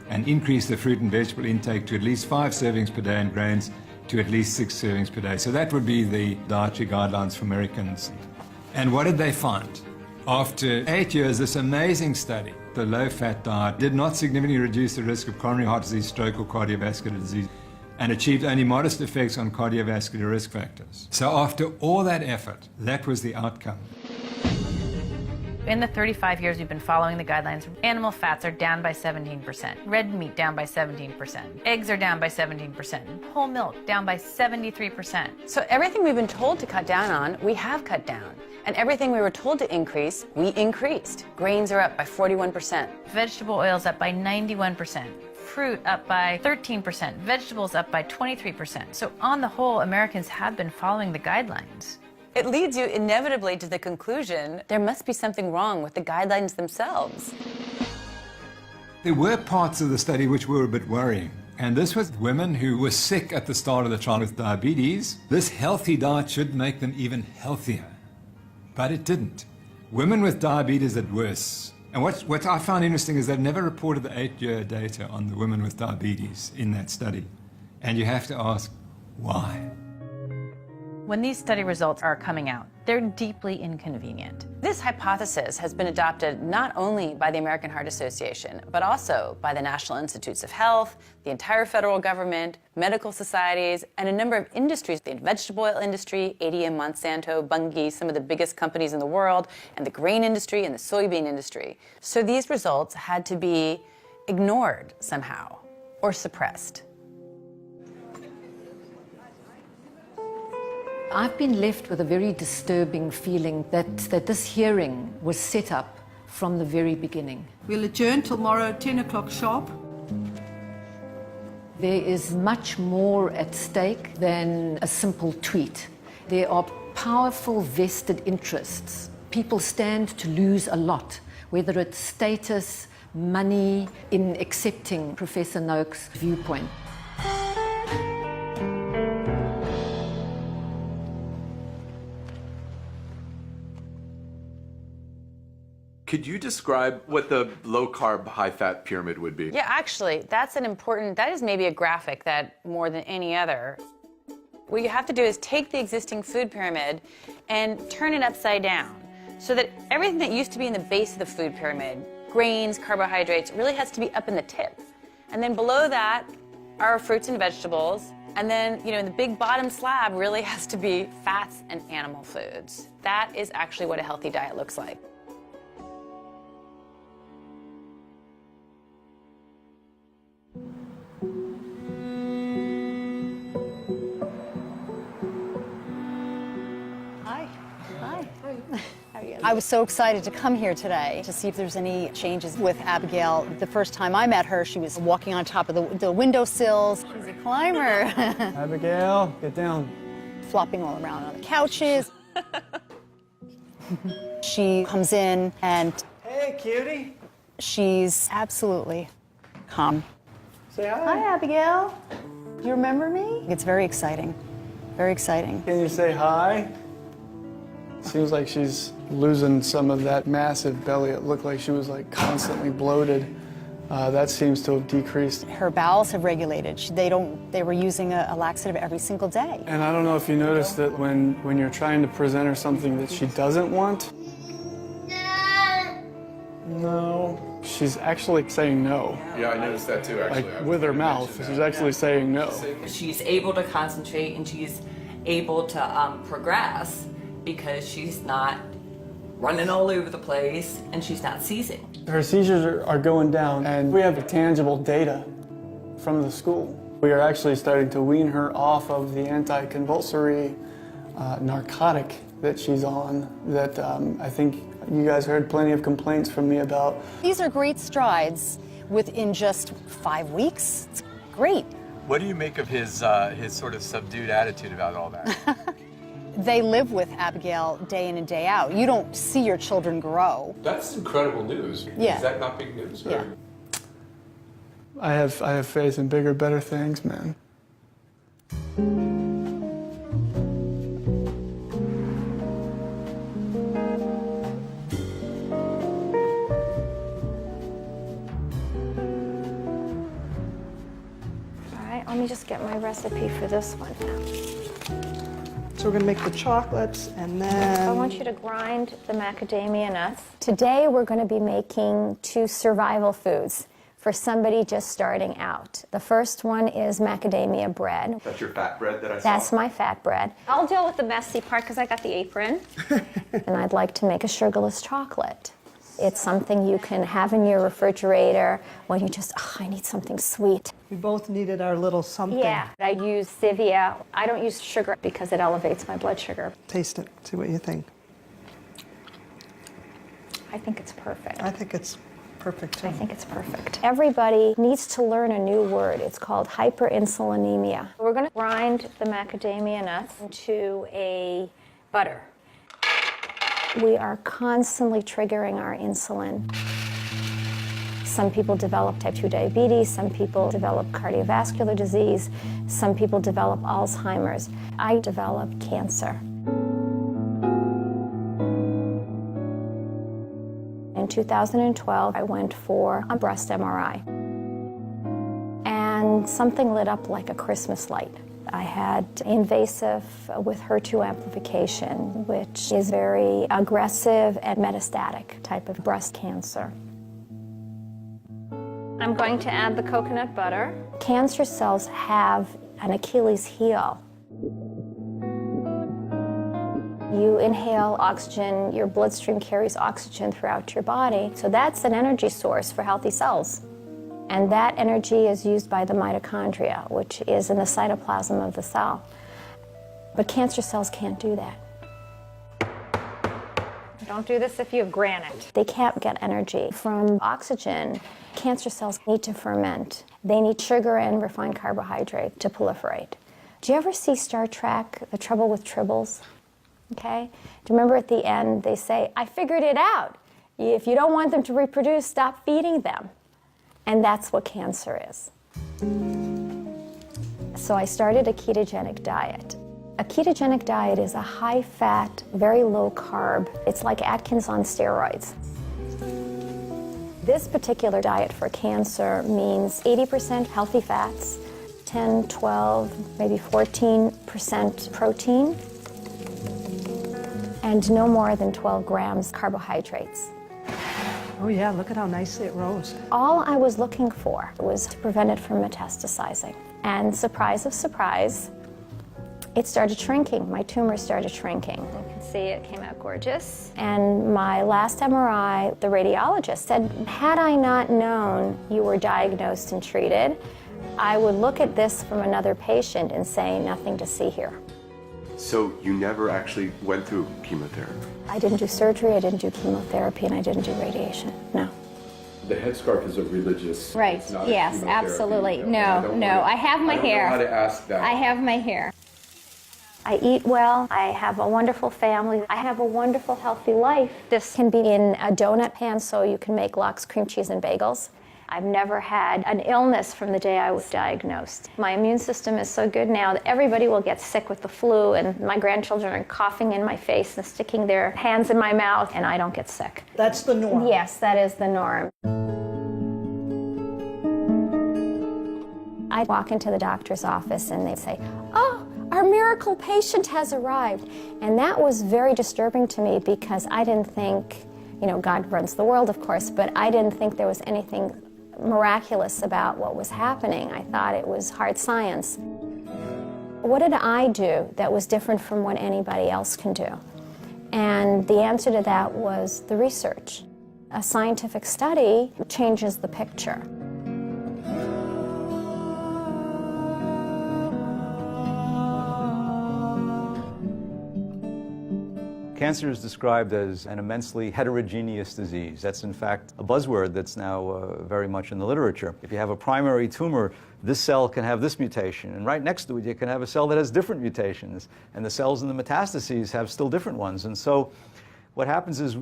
and increase their fruit and vegetable intake to at least 5 servings per day and grains to at least 6 servings per day. So that would be the dietary guidelines for Americans. And what did they find? After 8 years, this amazing study, the low-fat diet did not significantly reduce the risk of coronary heart disease, stroke, or cardiovascular disease, and achieved only modest effects on cardiovascular risk factors. So after all that effort, that was the outcome. In the 35 years we've been following the guidelines, animal fats are down by 17%, red meat down by 17%, eggs are down by 17%, whole milk down by 73%. So everything we've been told to cut down on, we have cut down. And everything we were told to increase, we increased. Grains are up by 41%. Vegetable oils up by 91%. Fruit up by 13%, vegetables up by 23%. So on the whole, Americans have been following the guidelines. It leads you inevitably to the conclusion there must be something wrong with the guidelines themselves. There were parts of the study which were a bit worrying. And this was women who were sick at the start of the trial with diabetes. This healthy diet should make them even healthier. But it didn't. Women with diabetes did worse. And what I found interesting is they've never reported the 8-year data on the women with diabetes in that study. And you have to ask, why? When these study results are coming out, they're deeply inconvenient. This hypothesis has been adopted not only by the American Heart Association, but also by the National Institutes of Health, the entire federal government, medical societies, and a number of industries, the vegetable oil industry, ADM, Monsanto, Bunge, some of the biggest companies in the world, and the grain industry and the soybean industry. So these results had to be ignored somehow or suppressed. I've been left with a very disturbing feeling that this hearing was set up from the very beginning. We'll adjourn tomorrow, 10 o'clock sharp. There is much more at stake than a simple tweet. There are powerful vested interests. People stand to lose a lot, whether it's status, money, in accepting Professor Noakes' viewpoint. Could you describe what the low-carb, high-fat pyramid would be? Yeah, actually, that is maybe a graphic that more than any other. What you have to do is take the existing food pyramid and turn it upside down so that everything that used to be in the base of the food pyramid, grains, carbohydrates, really has to be up in the tip. And then below that are fruits and vegetables. And then, in the big bottom slab really has to be fats and animal foods. That is actually what a healthy diet looks like. I was so excited to come here today to see if there's any changes with Abigail. The first time I met her, she was walking on top of the windowsills. She's a climber. Abigail, get down. Flopping all around on the couches. She comes in and... Hey, cutie. She's absolutely calm. Say hi. Hi, Abigail. Do you remember me? It's very exciting. Very exciting. Can you say hi? Seems like she's losing some of that massive belly. It looked like she was like constantly bloated. That seems to have decreased. Her bowels have regulated. They were using a laxative every single day. And I don't know if you noticed that when you're trying to present her something that she doesn't want, no, she's actually saying no. Yeah, I noticed that too, actually. Like with her mouth, she's actually saying no. She's able to concentrate and she's able to progress because she's not running all over the place and she's not seizing. Her seizures are going down, and we have tangible data from the school. We are actually starting to wean her off of the anti-convulsory narcotic that she's on that I think you guys heard plenty of complaints from me about. These are great strides within just 5 weeks. It's great. What do you make of his sort of subdued attitude about all that? They live with Abigail day in and day out. You don't see your children grow. That's incredible news. Yeah. Is that not big news? Yeah. I have faith in bigger, better things, man. All right, let me just get my recipe for this one. So we're going to make the chocolates, and then... I want you to grind the macadamia nuts. Today we're going to be making 2 survival foods for somebody just starting out. The first one is macadamia bread. That's your fat bread that I saw? That's my fat bread. I'll deal with the messy part because I got the apron. And I'd like to make a sugarless chocolate. It's something you can have in your refrigerator when you just, I need something sweet. We both needed our little something. Yeah, I use stevia. I don't use sugar because it elevates my blood sugar. Taste it, see what you think. I think it's perfect. I think it's perfect, too. I think it's perfect. Everybody needs to learn a new word. It's called hyperinsulinemia. We're going to grind the macadamia nuts into a butter. We are constantly triggering our insulin. Some people develop type 2 diabetes, some people develop cardiovascular disease, some people develop Alzheimer's. I developed cancer. In 2012, I went for a breast MRI. And something lit up like a Christmas light. I had invasive with HER2 amplification, which is very aggressive and metastatic type of breast cancer. I'm going to add the coconut butter. Cancer cells have an Achilles heel. You inhale oxygen, your bloodstream carries oxygen throughout your body, so that's an energy source for healthy cells. And that energy is used by the mitochondria, which is in the cytoplasm of the cell. But cancer cells can't do that. Don't do this if you have granite. They can't get energy from oxygen. Cancer cells need to ferment. They need sugar and refined carbohydrate to proliferate. Do you ever see Star Trek, The Trouble with Tribbles? Okay? Do you remember at the end they say, I figured it out. If you don't want them to reproduce, stop feeding them. And that's what cancer is. So I started a ketogenic diet. A ketogenic diet is a high-fat, very low-carb. It's like Atkins on steroids. This particular diet for cancer means 80% healthy fats, 10, 12, maybe 14% protein, and no more than 12 grams carbohydrates. Oh yeah, look at how nicely it rose. All I was looking for was to prevent it from metastasizing. And surprise of surprise, it started shrinking. My tumor started shrinking. You can see it came out gorgeous. And my last MRI, the radiologist said, had I not known you were diagnosed and treated, I would look at this from another patient and say, nothing to see here. So you never actually went through chemotherapy? I didn't do surgery, I didn't do chemotherapy, and I didn't do radiation, no. The headscarf is a religious. Right, it's not a yes, chemotherapy. absolutely. I No, I have my hair. I don't know how to ask that. I have my hair. I eat well, I have a wonderful family, I have a wonderful healthy life. This can be in a donut pan so you can make lox, cream cheese, and bagels. I've never had an illness from the day I was diagnosed. My immune system is so good now that everybody will get sick with the flu, and my grandchildren are coughing in my face and sticking their hands in my mouth, and I don't get sick. That's the norm. Yes, that is the norm. I walk into the doctor's office and they say, "Oh, our miracle patient has arrived." And that was very disturbing to me because I didn't think, God runs the world, of course, but I didn't think there was anything miraculous about what was happening. I thought it was hard science. What did I do that was different from what anybody else can do? And the answer to that was the research. A scientific study changes the picture. Cancer is described as an immensely heterogeneous disease. That's in fact a buzzword that's now very much in the literature. If you have a primary tumor, this cell can have this mutation, and right next to it you can have a cell that has different mutations, and the cells in the metastases have still different ones. And so what happens is,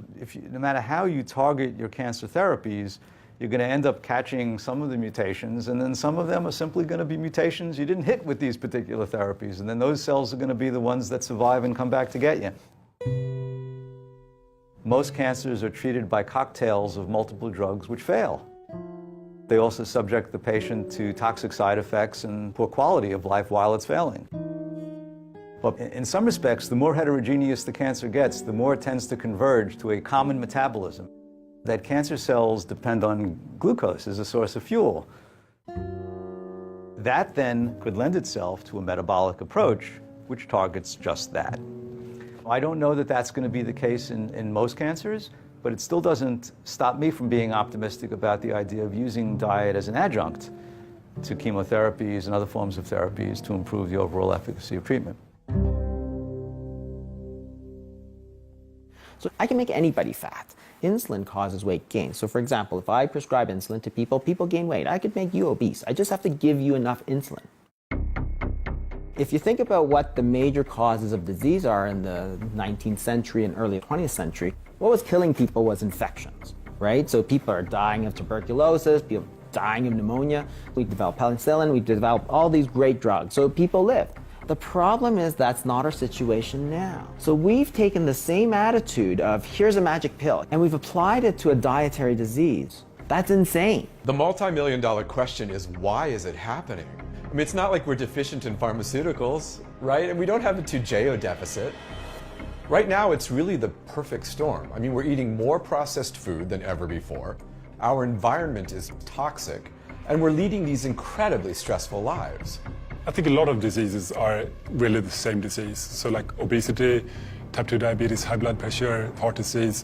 no matter how you target your cancer therapies, you're going to end up catching some of the mutations, and then some of them are simply going to be mutations you didn't hit with these particular therapies, and then those cells are going to be the ones that survive and come back to get you. Most cancers are treated by cocktails of multiple drugs which fail. They also subject the patient to toxic side effects and poor quality of life while it's failing. But in some respects, the more heterogeneous the cancer gets, the more it tends to converge to a common metabolism. That cancer cells depend on glucose as a source of fuel. That then could lend itself to a metabolic approach which targets just that. I don't know that that's going to be the case in most cancers, but it still doesn't stop me from being optimistic about the idea of using diet as an adjunct to chemotherapies and other forms of therapies to improve the overall efficacy of treatment. So I can make anybody fat. Insulin causes weight gain. So for example, if I prescribe insulin to people, people gain weight. I could make you obese. I just have to give you enough insulin. If you think about what the major causes of disease are in the 19th century and early 20th century, what was killing people was infections, right? So people are dying of tuberculosis, people dying of pneumonia. We developed penicillin, we developed all these great drugs, so people lived. The problem is that's not our situation now. So we've taken the same attitude of here's a magic pill, and we've applied it to a dietary disease. That's insane. The multi-million-dollar question is, why is it happening? I mean, it's not like we're deficient in pharmaceuticals, right? And we don't have a Toujeo deficit. Right now, it's really the perfect storm. I mean, we're eating more processed food than ever before. Our environment is toxic, and we're leading these incredibly stressful lives. I think a lot of diseases are really the same disease. So like obesity, type 2 diabetes, high blood pressure, heart disease,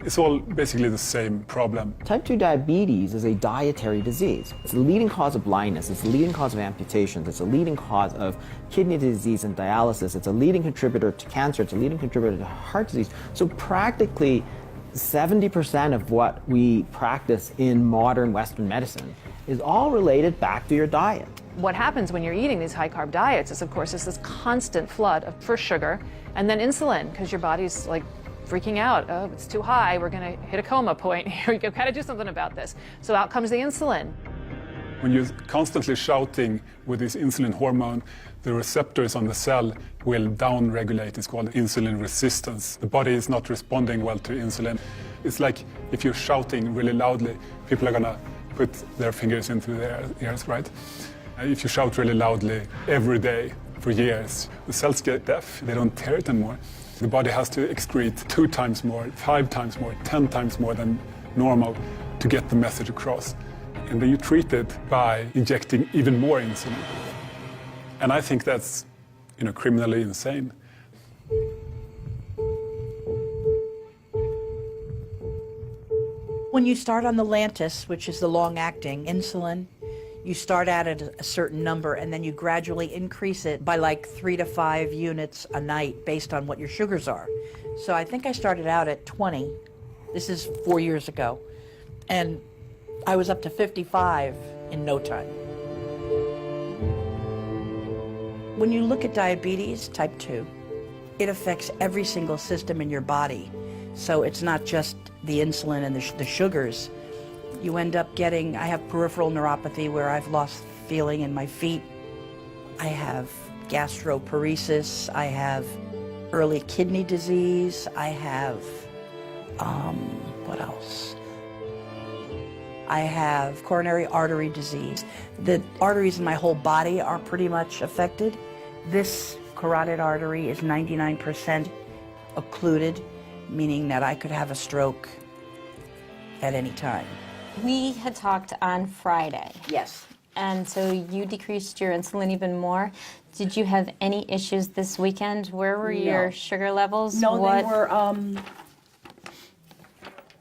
it's all basically the same problem. Type 2 diabetes is a dietary disease. It's the leading cause of blindness, it's the leading cause of amputations, it's a leading cause of kidney disease and dialysis, it's a leading contributor to cancer, it's a leading contributor to heart disease. So practically 70% of what we practice in modern Western medicine is all related back to your diet. What happens when you're eating these high-carb diets is, of course, is this constant flood of first sugar and then insulin, because your body's like freaking out. Oh, it's too high. We're going to hit a coma point. Here we go. Got to do something about this. So out comes the insulin. When you're constantly shouting with this insulin hormone, the receptors on the cell will down-regulate. It's called insulin resistance. The body is not responding well to insulin. It's like if you're shouting really loudly, people are gonna put their fingers into their ears, right? If you shout really loudly every day for years, the cells get deaf. They don't hear it anymore. The body has to excrete 2 times more, 5 times more, 10 times more than normal to get the message across. And then you treat it by injecting even more insulin. And I think that's, criminally insane. When you start on the Lantus, which is the long-acting insulin, you start at a certain number and then you gradually increase it by like 3 to 5 units a night based on what your sugars are. So I think I started out at 20. This is 4 years ago. And I was up to 55 in no time. When you look at diabetes type 2, it affects every single system in your body. So it's not just the insulin and the sugars. You end up getting, I have peripheral neuropathy where I've lost feeling in my feet. I have gastroparesis. I have early kidney disease. I have, what else? I have coronary artery disease. The arteries in my whole body are pretty much affected. This carotid artery is 99% occluded, meaning that I could have a stroke at any time. We had talked on Friday. Yes. And so you decreased your insulin even more. Did you have any issues this weekend? Where were your sugar levels? No,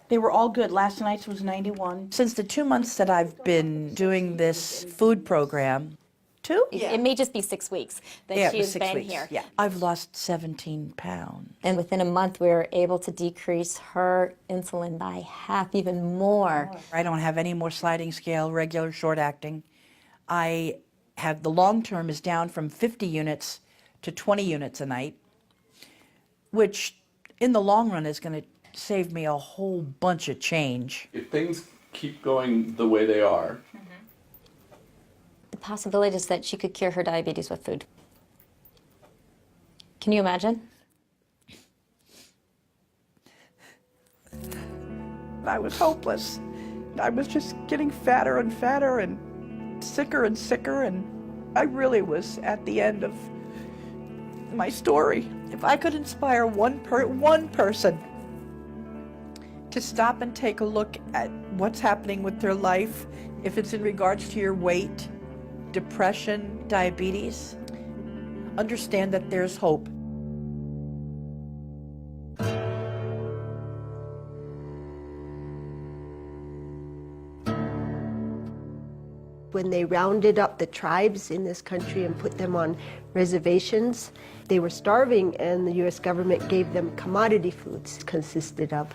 they were all good. Last night's was 91. Since the 2 months that I've been doing this food program, 2? Yeah. It may just be 6 weeks that she has been here. Yeah. I've lost 17 pounds. And within a month, we were able to decrease her insulin by half, even more. I don't have any more sliding scale, regular short acting. I have the long term is down from 50 units to 20 units a night, which in the long run is going to save me a whole bunch of change. If things keep going the way they are, the possibility is that she could cure her diabetes with food. Can you imagine? I was hopeless. I was just getting fatter and fatter and sicker, and I really was at the end of my story. If I could inspire one person to stop and take a look at what's happening with their life, if it's in regards to your weight, depression, diabetes, understand that there's hope. When they rounded up the tribes in this country and put them on reservations, they were starving, and the U.S. government gave them commodity foods. It consisted of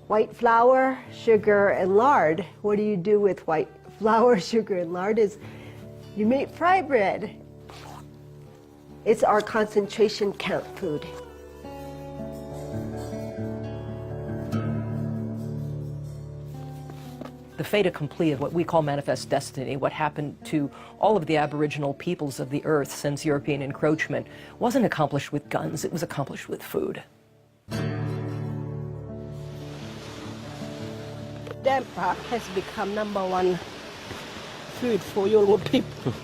white flour, sugar, and lard. What do you do with white flour, sugar, and lard? Is you make fry bread. It's our concentration camp food. The fait accompli of what we call manifest destiny, what happened to all of the Aboriginal peoples of the earth since European encroachment, wasn't accomplished with guns, it was accomplished with food. Damper has become #1 food for Yoruba people.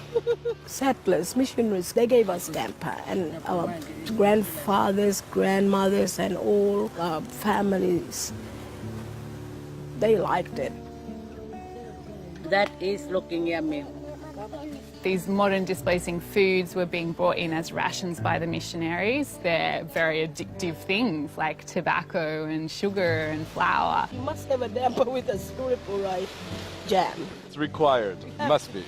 Settlers, missionaries, they gave us damper, and our grandfathers, grandmothers, and all our families, they liked it. That is looking yummy. These modern displacing foods were being brought in as rations by the missionaries. They're very addictive things like tobacco and sugar and flour. You must have a damper with a sirupal rice jam. It's required. Must be.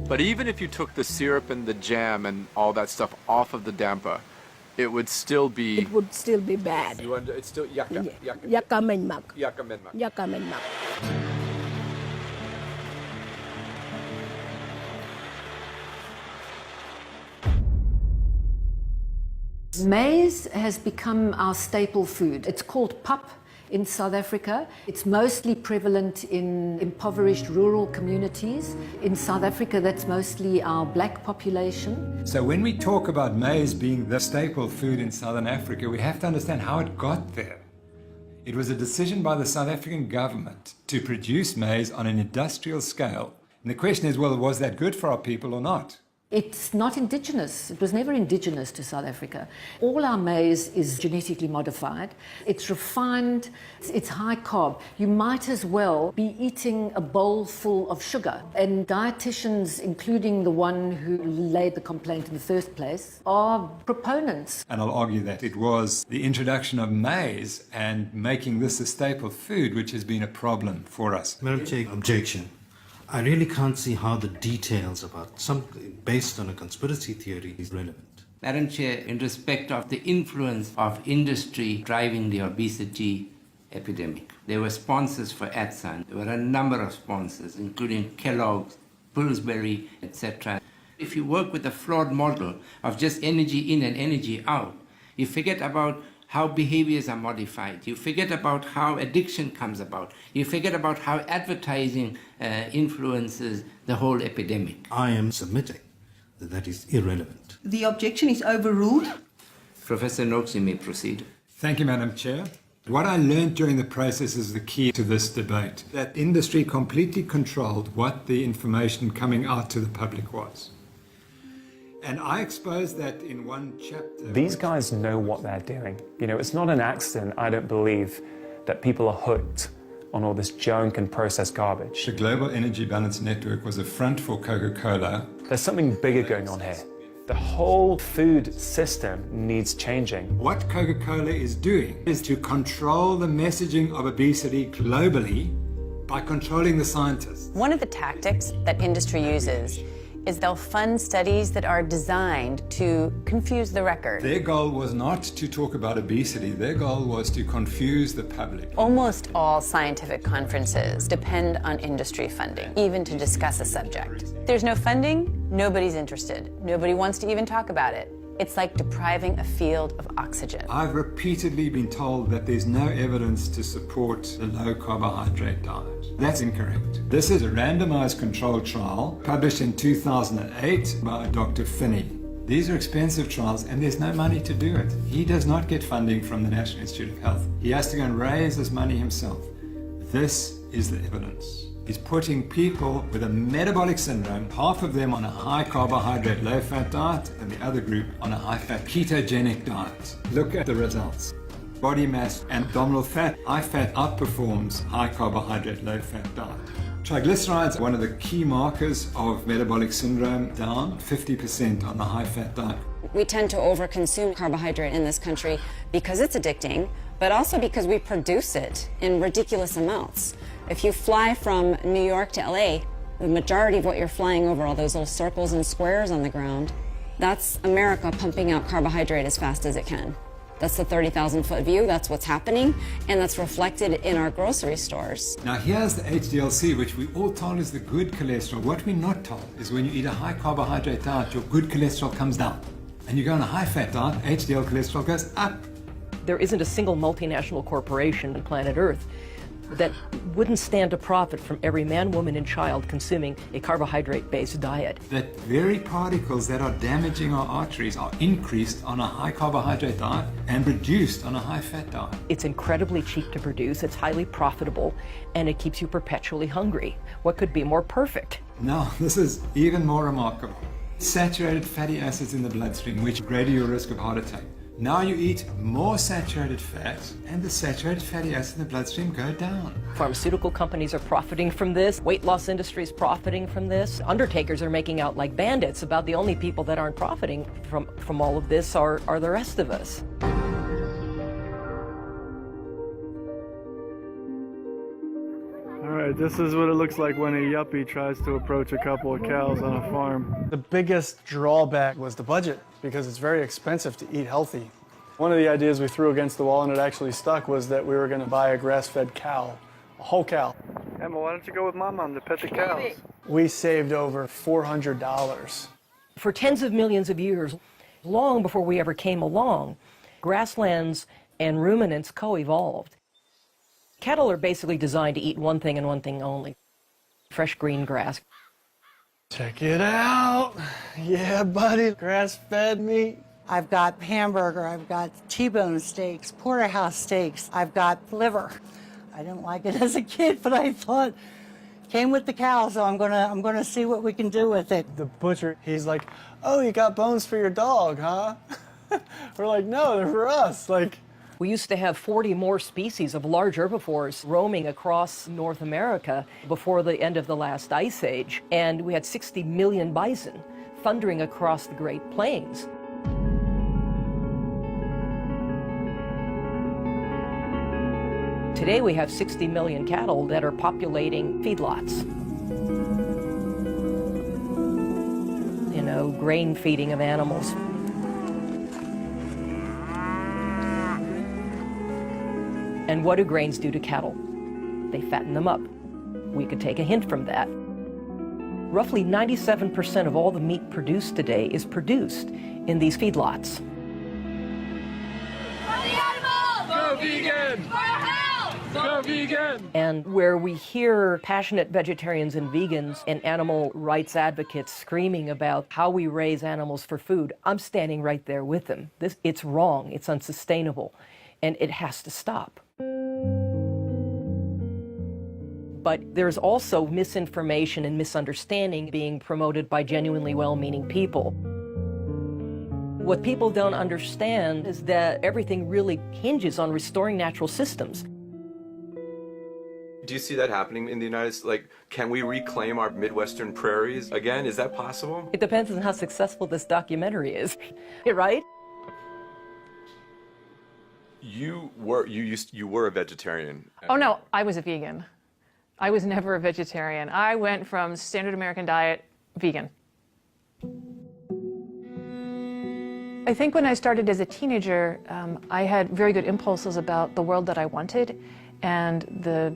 But even if you took the syrup and the jam and all that stuff off of the damper, it would still be... It would still be bad. It's still yakka. Yakka menmak. Yakka menmak. Yakka menmak. Maize has become our staple food. It's called pup in South Africa. It's mostly prevalent in impoverished rural communities. In South Africa, that's mostly our black population. So when we talk about maize being the staple food in Southern Africa, we have to understand how it got there. It was a decision by the South African government to produce maize on an industrial scale. And the question is, well, was that good for our people or not? It's not indigenous. It was never indigenous to South Africa. All our maize is genetically modified. It's refined. It's high carb. You might as well be eating a bowl full of sugar. And dietitians, including the one who laid the complaint in the first place, are proponents. And I'll argue that it was the introduction of maize and making this a staple food which has been a problem for us. Madam Chair, objection. I really can't see how the details about something based on a conspiracy theory is relevant. Madam Chair, in respect of the influence of industry driving the obesity epidemic, there were sponsors for ATSAN. There were a number of sponsors, including Kellogg's, Pillsbury, etc. If you work with a flawed model of just energy in and energy out, you forget about how behaviors are modified. You forget about how addiction comes about. You forget about how advertising influences the whole epidemic. I am submitting that that is irrelevant. The objection is overruled. Professor Noakes, you may proceed. Thank you, Madam Chair. What I learned during the process is the key to this debate, that industry completely controlled what the information coming out to the public was. And I exposed that in one chapter. These guys know what they're doing. You know, it's not an accident, I don't believe, that people are hooked on all this junk and processed garbage. The Global Energy Balance Network was a front for Coca-Cola. There's something bigger going on here. The whole food system needs changing. What Coca-Cola is doing is to control the messaging of obesity globally by controlling the scientists. One of the tactics that industry uses is they'll fund studies that are designed to confuse the record. Their goal was not to talk about obesity. Their goal was to confuse the public. Almost all scientific conferences depend on industry funding, even to discuss a subject. If there's no funding, nobody's interested. Nobody wants to even talk about it. It's like depriving a field of oxygen. I've repeatedly been told that there's no evidence to support the low carbohydrate diet. That's incorrect. This is a randomized controlled trial published in 2008 by Dr. Finney. These are expensive trials and there's no money to do it. He does not get funding from the National Institute of Health. He has to go and raise his money himself. This is the evidence. He's putting people with a metabolic syndrome, half of them on a high carbohydrate, low fat diet, and the other group on a high fat ketogenic diet. Look at the results. Body mass and abdominal fat, high fat outperforms high carbohydrate, low fat diet. Triglycerides, one of the key markers of metabolic syndrome, down 50% on the high fat diet. We tend to overconsume carbohydrate in this country because it's addicting, but also because we produce it in ridiculous amounts. If you fly from New York to LA, the majority of what you're flying over, all those little circles and squares on the ground, that's America pumping out carbohydrate as fast as it can. That's the 30,000-foot view, that's what's happening, and that's reflected in our grocery stores. Now here's the HDLC, which we all told is the good cholesterol. What we're not told is when you eat a high carbohydrate diet, your good cholesterol comes down. And you go on a high fat diet, HDL cholesterol goes up. There isn't a single multinational corporation on planet Earth that wouldn't stand to profit from every man, woman, and child consuming a carbohydrate-based diet. That very particles that are damaging our arteries are increased on a high carbohydrate diet and reduced on a high fat diet. It's incredibly cheap to produce, it's highly profitable, and it keeps you perpetually hungry. What could be more perfect? Now, this is even more remarkable. Saturated fatty acids in the bloodstream, which greater your risk of heart attack. Now you eat more saturated fat, and the saturated fatty acids in the bloodstream go down. Pharmaceutical companies are profiting from this. Weight loss industry is profiting from this. Undertakers are making out like bandits. About the only people that aren't profiting from all of this are the rest of us. All right, this is what it looks like when a yuppie tries to approach a couple of cows on a farm. The biggest drawback was the budget, because it's very expensive to eat healthy. One of the ideas we threw against the wall, and it actually stuck, was that we were going to buy a grass-fed cow, a whole cow. Emma, why don't you go with Mom to pet the cows? We saved over $400. For tens of millions of years, long before we ever came along, grasslands and ruminants co-evolved. Cattle are basically designed to eat one thing and one thing only: fresh green grass. Check it out. Yeah, buddy, grass-fed meat. I've got hamburger, I've got T-bone steaks, porterhouse steaks, I've got liver. I didn't like it as a kid, but I thought came with the cow, so I'm gonna see what we can do with it. The butcher, he's like, "Oh, you got bones for your dog, huh?" We're like, "No, they're for us." Like, we used to have 40 more species of large herbivores roaming across North America before the end of the last ice age, and we had 60 million bison thundering across the Great Plains. Today we have 60 million cattle that are populating feedlots. You know, grain feeding of animals. And what do grains do to cattle? They fatten them up. We could take a hint from that. Roughly 97% of all the meat produced today is produced in these feedlots. Go vegan! For health! Go vegan! And where we hear passionate vegetarians and vegans and animal rights advocates screaming about how we raise animals for food, I'm standing right there with them. It's wrong, it's unsustainable, and it has to stop. But there's also misinformation and misunderstanding being promoted by genuinely well-meaning people. What people don't understand is that everything really hinges on restoring natural systems. Do you see that happening in the United States? Like, can we reclaim our Midwestern prairies again? Is that possible? It depends on how successful this documentary is, right? You were a vegetarian. Oh no, I was a vegan. I was never a vegetarian. I went from standard American diet, vegan. I think when I started as a teenager, I had very good impulses about the world that I wanted and the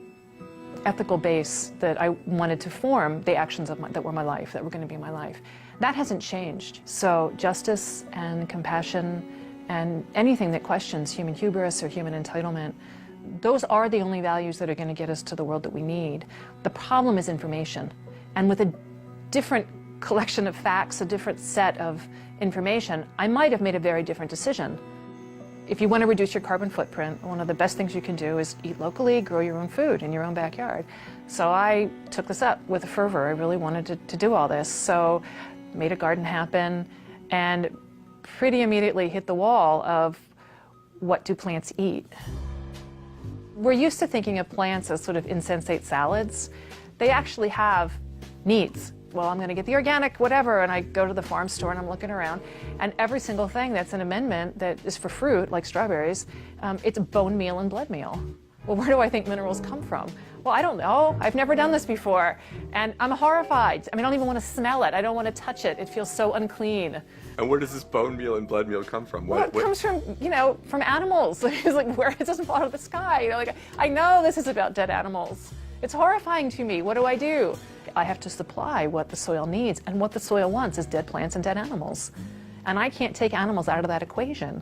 ethical base that I wanted to form the actions that were my life, that were going to be my life. That hasn't changed. So justice and compassion and anything that questions human hubris or human entitlement, those are the only values that are going to get us to the world that we need. The problem is information. And with a different collection of facts, a different set of information, I might have made a very different decision. If you want to reduce your carbon footprint, one of the best things you can do is eat locally, grow your own food in your own backyard. So I took this up with fervor. I really wanted to do all this. So made a garden happen and pretty immediately hit the wall of what do plants eat? We're used to thinking of plants as sort of insensate salads. They actually have needs. Well, I'm going to get the organic whatever, and I go to the farm store and I'm looking around, and every single thing that's an amendment that is for fruit, like strawberries, it's bone meal and blood meal. Well, where do I think minerals come from? Well, I don't know. I've never done this before, and I'm horrified. I mean, I don't even want to smell it. I don't want to touch it. It feels so unclean. And where does this bone meal and blood meal come from? Well, it comes from, from animals. It's like, where it doesn't fall out of the sky. Like, I know this is about dead animals. It's horrifying to me. What do? I have to supply what the soil needs, and what the soil wants is dead plants and dead animals. And I can't take animals out of that equation.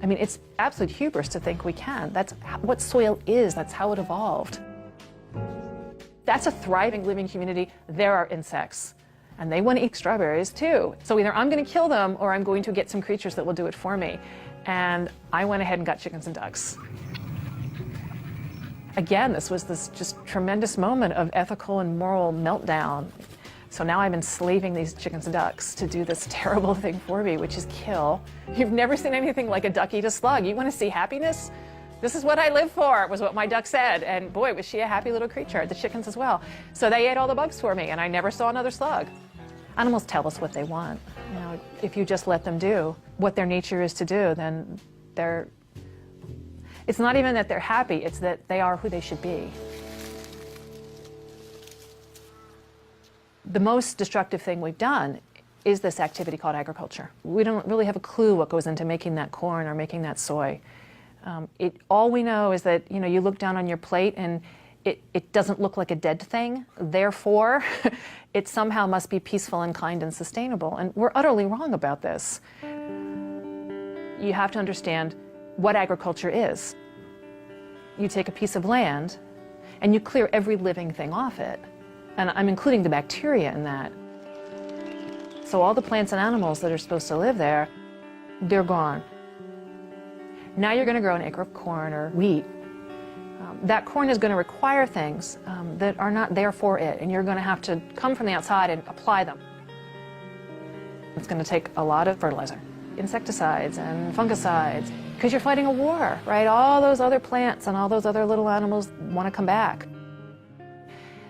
I mean, it's absolute hubris to think we can. That's what soil is. That's how it evolved. That's a thriving, living community. There are insects, and they want to eat strawberries too. So either I'm going to kill them, or I'm going to get some creatures that will do it for me. And I went ahead and got chickens and ducks. Again, this was this just tremendous moment of ethical and moral meltdown. So now I'm enslaving these chickens and ducks to do this terrible thing for me, which is kill. You've never seen anything like a duck eat a slug. You want to see happiness? This is what I live for, was what my duck said. And boy, was she a happy little creature, the chickens as well. So they ate all the bugs for me, and I never saw another slug. Animals tell us what they want. If you just let them do what their nature is to do, then it's not even that they're happy, it's that they are who they should be. The most destructive thing we've done is this activity called agriculture. We don't really have a clue what goes into making that corn or making that soy. All we know is that you look down on your plate and it doesn't look like a dead thing. Therefore, it somehow must be peaceful and kind and sustainable. And we're utterly wrong about this. You have to understand what agriculture is. you take a piece of land and you clear every living thing off it. And I'm including the bacteria in that. So all the plants and animals that are supposed to live there, they're gone. Now you're going to grow an acre of corn or wheat. That corn is going to require things that are not there for it, and you're going to have to come from the outside and apply them. It's going to take a lot of fertilizer, insecticides and fungicides, because you're fighting a war, right? All those other plants and all those other little animals want to come back.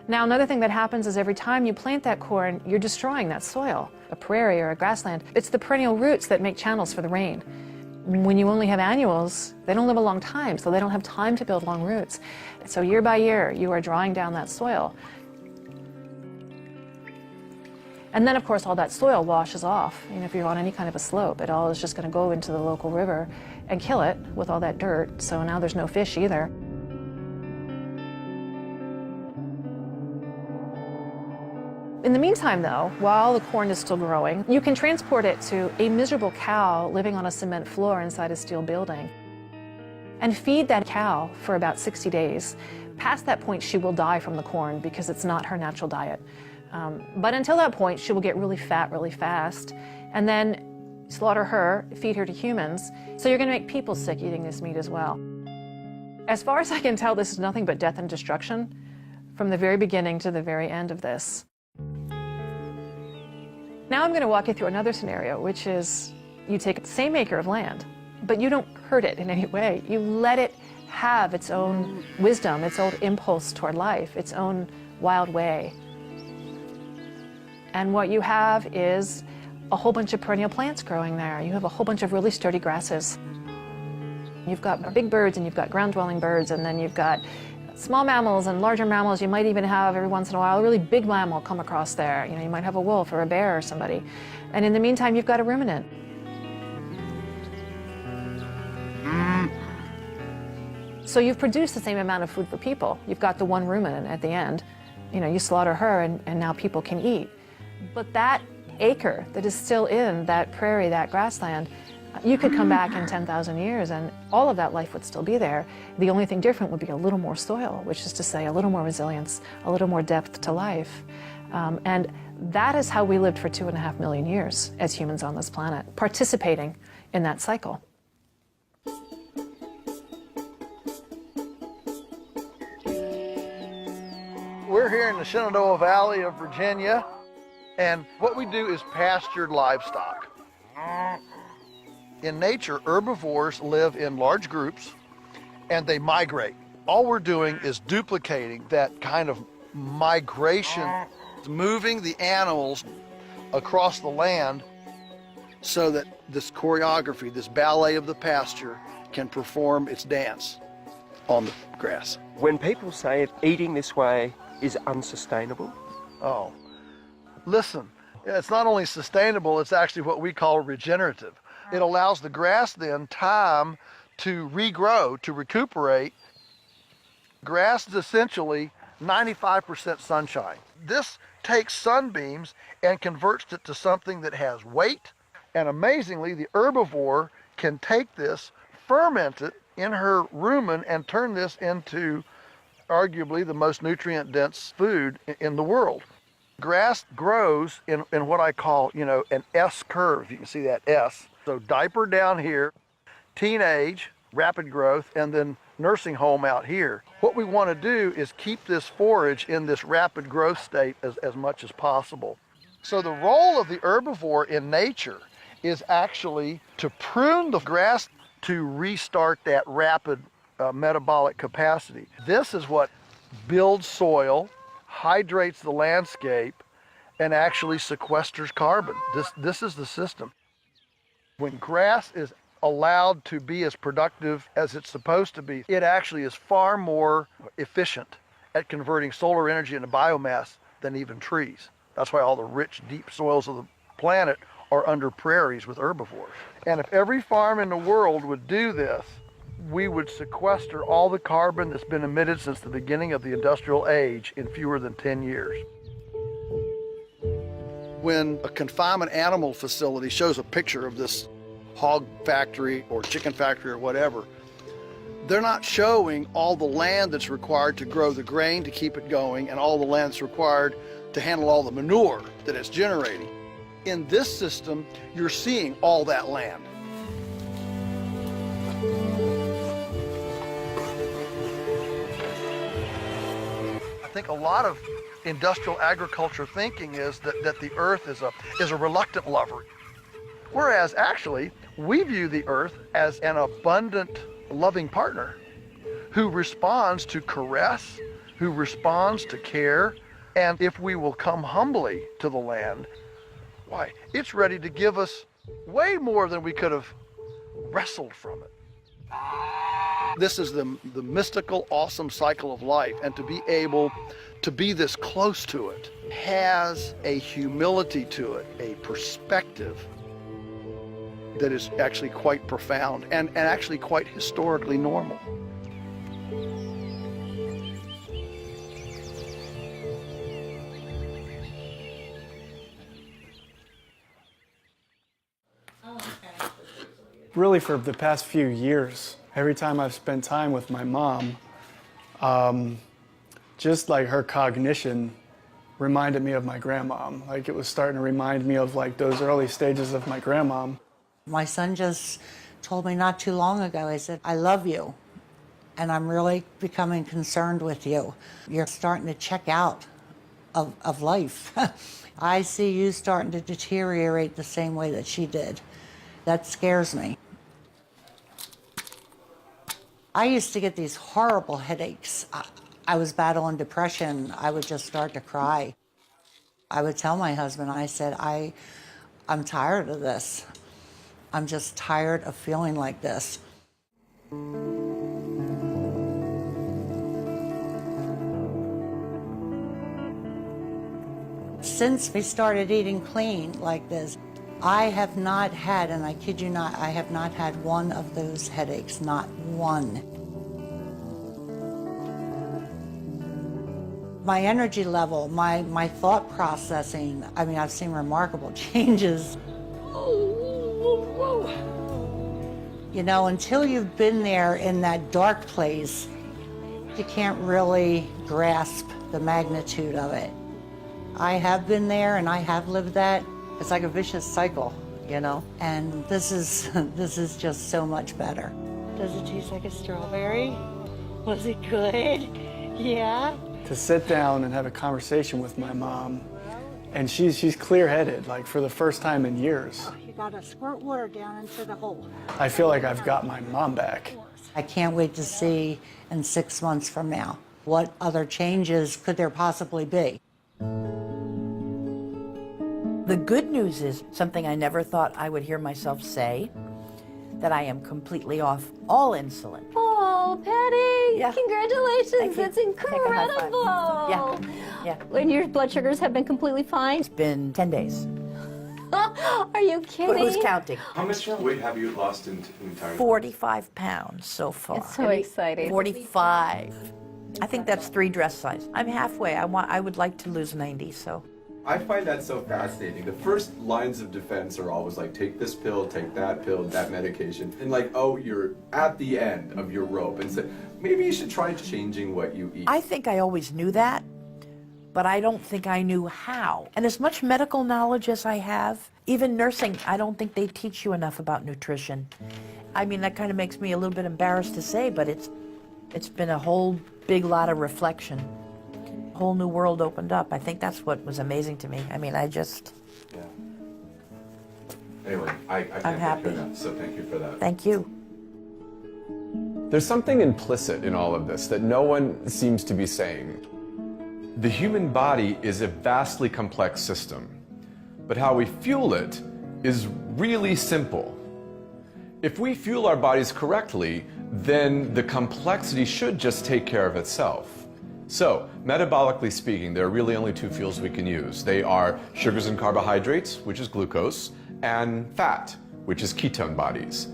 Now, another thing that happens is every time you plant that corn, you're destroying that soil, a prairie or a grassland. It's the perennial roots that make channels for the rain. When you only have annuals, they don't live a long time, so they don't have time to build long roots. So year by year, you are drawing down that soil. And then, of course, all that soil washes off. You know, if you're on any kind of a slope, it all is just going to go into the local river and kill it with all that dirt. So now there's no fish either. In the meantime, though, while the corn is still growing, you can transport it to a miserable cow living on a cement floor inside a steel building and feed that cow for about 60 days. Past that point, she will die from the corn because it's not her natural diet. But until that point, she will get really fat really fast, and then slaughter her, feed her to humans. So you're going to make people sick eating this meat as well. As far as I can tell, this is nothing but death and destruction from the very beginning to the very end of this. Now I'm going to walk you through another scenario, which is you take the same acre of land, but you don't hurt it in any way. You let it have its own wisdom, its own impulse toward life, its own wild way. And what you have is a whole bunch of perennial plants growing there. You have a whole bunch of really sturdy grasses. You've got big birds and you've got ground-dwelling birds, and then you've got small mammals and larger mammals. You might even have, every once in a while, a really big mammal come across there. You know, you might have a wolf or a bear or somebody. And in the meantime, you've got a ruminant. So you've produced the same amount of food for people. You've got the one ruminant at the end. You know, you slaughter her and now people can eat. But that acre that is still in that prairie, that grassland, you could come back in 10,000 years and all of that life would still be there. The only thing different would be a little more soil, which is to say a little more resilience, a little more depth to life. And that is how we lived for 2.5 million years as humans on this planet, participating in that cycle. We're here in the Shenandoah Valley of Virginia, and what we do is pastured livestock. In nature, herbivores live in large groups and they migrate. All we're doing is duplicating that kind of migration, moving the animals across the land so that this choreography, this ballet of the pasture, can perform its dance on the grass. When people say eating this way is unsustainable, oh, listen, it's not only sustainable, it's actually what we call regenerative. It allows the grass then time to regrow, to recuperate. Grass is essentially 95% sunshine. This takes sunbeams and converts it to something that has weight. And amazingly, the herbivore can take this, ferment it in her rumen, and turn this into arguably the most nutrient-dense food in the world. Grass grows in what I call, you know, an S curve. You can see that S. So diaper down here, teenage, rapid growth, and then nursing home out here. What we want to do is keep this forage in this rapid growth state as much as possible. So the role of the herbivore in nature is actually to prune the grass to restart that rapid metabolic capacity. This is what builds soil, hydrates the landscape, and actually sequesters carbon. This is the system. When grass is allowed to be as productive as it's supposed to be, it actually is far more efficient at converting solar energy into biomass than even trees. That's why all the rich, deep soils of the planet are under prairies with herbivores. And if every farm in the world would do this, we would sequester all the carbon that's been emitted since the beginning of the industrial age in fewer than 10 years. When a confinement animal facility shows a picture of this hog factory or chicken factory or whatever, They're not showing all the land that's required to grow the grain to keep it going and all the land that's required to handle all the manure that it's generating. In this system, you're seeing all that land. I think a lot of industrial agriculture thinking is that the earth is a reluctant lover. Whereas actually, we view the earth as an abundant, loving partner who responds to caress, who responds to care, and if we will come humbly to the land, why, it's ready to give us way more than we could have wrestled from it. This is the mystical, awesome cycle of life, and to be able to be this close to it has a humility to it, a perspective that is actually quite profound and actually quite historically normal. Really, for the past few years, every time I've spent time with my mom, just like her cognition reminded me of my grandmom. Like it was starting to remind me of like those early stages of my grandmom. My son just told me not too long ago, he said, I love you, and I'm really becoming concerned with you. You're starting to check out of life. I see you starting to deteriorate the same way that she did. That scares me. I used to get these horrible headaches. I was battling depression. I would just start to cry. I would tell my husband, I said, I'm tired of this. I'm just tired of feeling like this. Since we started eating clean like this, I have not had, and I kid you not, I have not had one of those headaches, not one. My energy level, my thought processing, I mean, I've seen remarkable changes. You know, until you've been there in that dark place, you can't really grasp the magnitude of it. I have been there and I have lived that. It's like a vicious cycle, you know, and this is just so much better. Does it taste like a strawberry? Was it good? Yeah. To sit down and have a conversation with my mom, and she's clear-headed, like for the first time in years. You gotta squirt water down into the hole. I feel like I've got my mom back. I can't wait to see in 6 months from now, what other changes could there possibly be? The good news is something I never thought I would hear myself say, that I am completely off all insulin. Oh, Patty, Yeah. congratulations. Thank you. That's Take a high five. incredible. Yeah. When your blood sugars have been completely fine? It's been 10 days. Are you kidding? Who's counting? How much weight have you lost in entire? 45 pounds so far. It's so exciting. 45. I think that's 3 dress size. I'm halfway. I would like to lose 90, so. I find that so fascinating. The first lines of defense are always like, take this pill, take that pill, that medication. And like, oh, you're at the end of your rope. And so maybe you should try changing what you eat. I think I always knew that, but I don't think I knew how. And as much medical knowledge as I have, even nursing, I don't think they teach you enough about nutrition. I mean, that kind of makes me a little bit embarrassed to say, but it's been a whole big lot of reflection. A whole new world opened up. I think that's what was amazing to me. I mean, I just... Yeah. Anyway, I can't happy. hear that, so thank you for that. Thank you. There's something implicit in all of this that no one seems to be saying. The human body is a vastly complex system, but how we fuel it is really simple. If we fuel our bodies correctly, then the complexity should just take care of itself. So, metabolically speaking, there are really only 2 fuels we can use. They are sugars and carbohydrates, which is glucose, and fat, which is ketone bodies.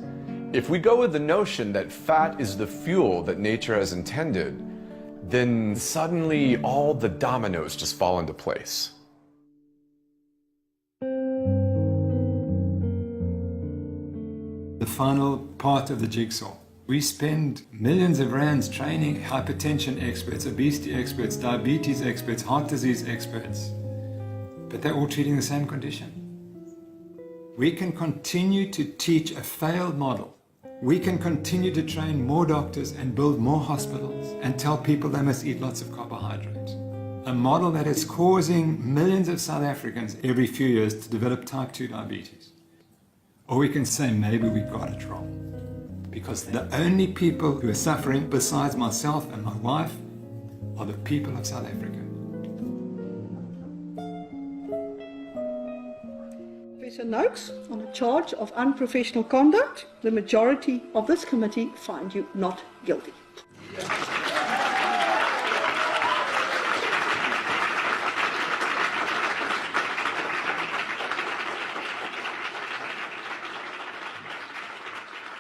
If we go with the notion that fat is the fuel that nature has intended, then suddenly all the dominoes just fall into place. The final part of the jigsaw. We spend millions of rands training hypertension experts, obesity experts, diabetes experts, heart disease experts, but they're all treating the same condition. We can continue to teach a failed model. We can continue to train more doctors and build more hospitals and tell people they must eat lots of carbohydrates. A model that is causing millions of South Africans every few years to develop type 2 diabetes. Or we can say maybe we got it wrong. Because the only people who are suffering besides myself and my wife are the people of South Africa. Professor Noakes, on a charge of unprofessional conduct, the majority of this committee find you not guilty.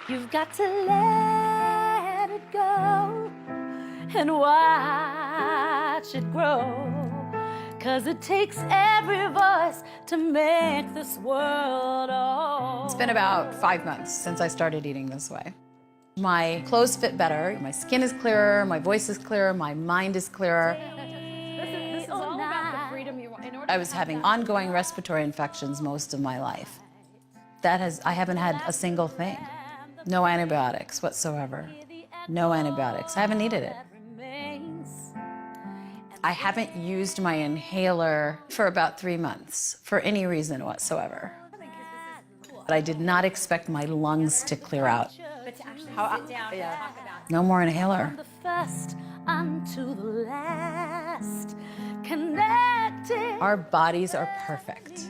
You've got to let it go and watch it grow. 'Cause it takes every voice to make this world all. It's been about 5 months since I started eating this way. My clothes fit better, my skin is clearer, my voice is clearer, my mind is clearer. This is all about the freedom you want. I was having ongoing respiratory infections most of my life. I haven't had a single thing. No antibiotics whatsoever. No antibiotics. I haven't needed it. I haven't used my inhaler for about 3 months for any reason whatsoever. But I did not expect my lungs to clear out. But to actually sit down and talk about No more inhaler. From the first unto the last, connected, Our bodies are perfect.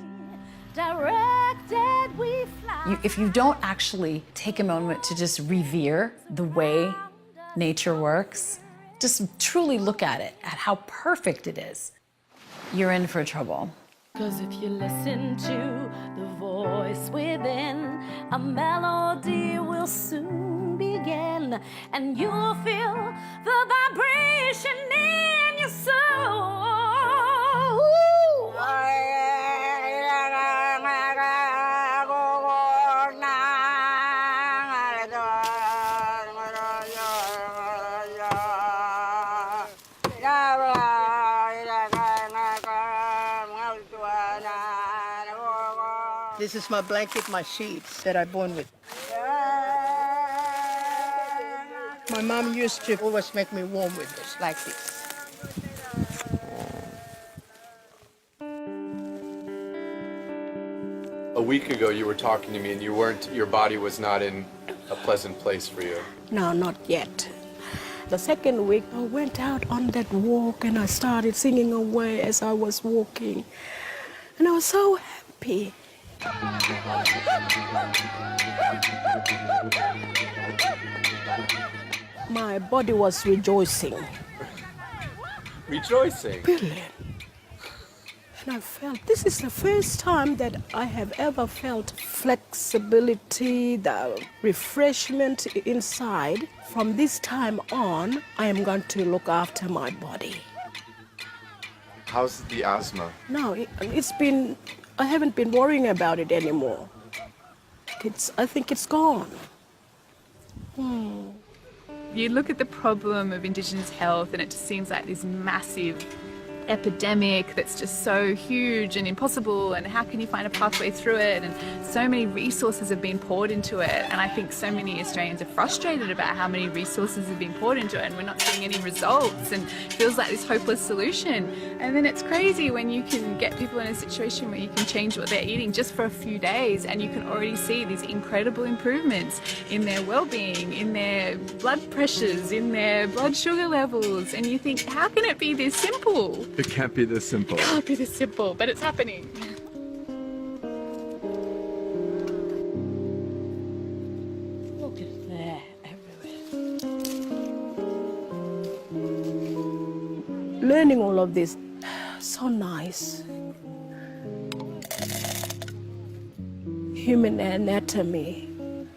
directed, we fly. If you don't actually take a moment to just revere the way nature works, just truly look at it, at how perfect it is, you're in for trouble. 'Cause if you listen to the voice within, a melody will soon begin, and you'll feel the vibration in your soul. This is my blanket, my sheets that I born with. My mom used to always make me warm with this, like this. A week ago, you were talking to me, and your body was not in a pleasant place for you. No, not yet. The second week, I went out on that walk and I started singing away as I was walking. And I was so happy. My body was rejoicing. Rejoicing? Brilliant. And I felt, this is the first time that I have ever felt flexibility, the refreshment inside. From this time on, I am going to look after my body. How's the asthma? No, I haven't been worrying about it anymore. I think it's gone. You look at the problem of Indigenous health and it just seems like this massive epidemic that's just so huge and impossible, and how can you find a pathway through it, and so many resources have been poured into it, and I think so many Australians are frustrated about how many resources have been poured into it and we're not seeing any results, and it feels like this hopeless solution. And then it's crazy when you can get people in a situation where you can change what they're eating just for a few days, and you can already see these incredible improvements in their well-being, in their blood pressures, in their blood sugar levels, and you think, how can it be this simple? It can't be this simple. It can't be this simple, but it's happening. Look at that everywhere. Learning all of this, so nice. Human anatomy,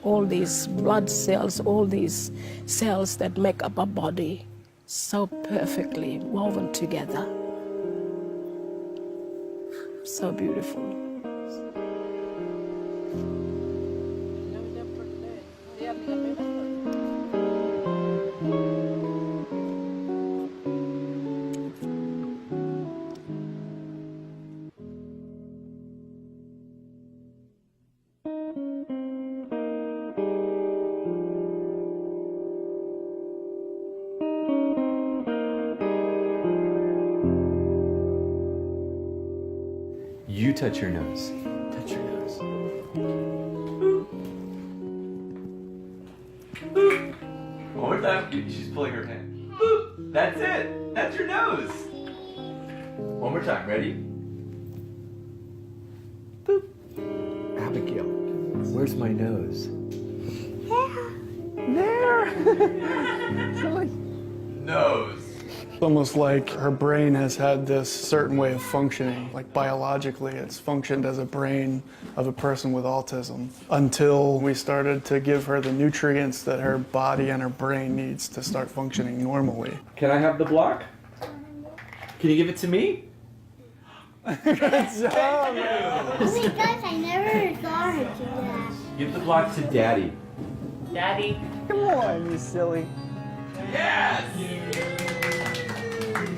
all these blood cells, all these cells that make up our body, so perfectly woven together. So beautiful. touch your nose. Touch your nose. One more time. She's pulling her hand. That's it. That's your nose. One more time. Ready? Abigail, where's my nose? There. Nose. It's almost like her brain has had this certain way of functioning. Like biologically, it's functioned as a brain of a person with autism until we started to give her the nutrients that her body and her brain needs to start functioning normally. Can I have the block? Can you give it to me? Good job, man. Oh my gosh, I never saw her do that. Give the block to Daddy. Daddy. Come on, you silly. Yes!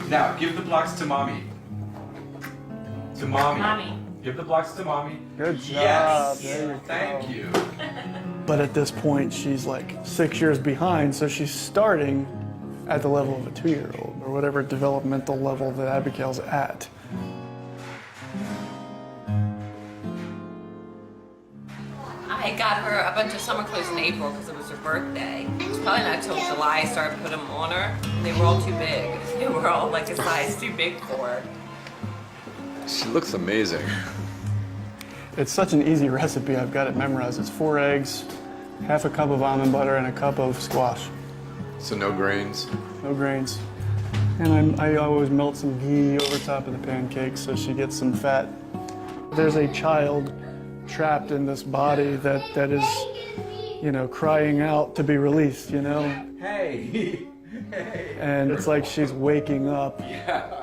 Now, give the blocks to Mommy. To Mommy. Mommy. Give the blocks to Mommy. Good job. Yes! There you go. Thank you. But at this point, she's like 6 years behind, so she's starting at the level of a 2-year-old, or whatever developmental level that Abigail's at. I got her a bunch of summer clothes in April because it was her birthday. It's probably not until July I started putting them on her. They were all too big. They were all like a size too big for her. She looks amazing. It's such an easy recipe, I've got it memorized. It's 4 eggs, half a cup of almond butter, and a cup of squash. So no grains? No grains. And I always melt some ghee over top of the pancakes so she gets some fat. There's a child trapped in this body that is, you know, crying out to be released, you know? Hey! Hey! And it's like she's waking up. Yeah.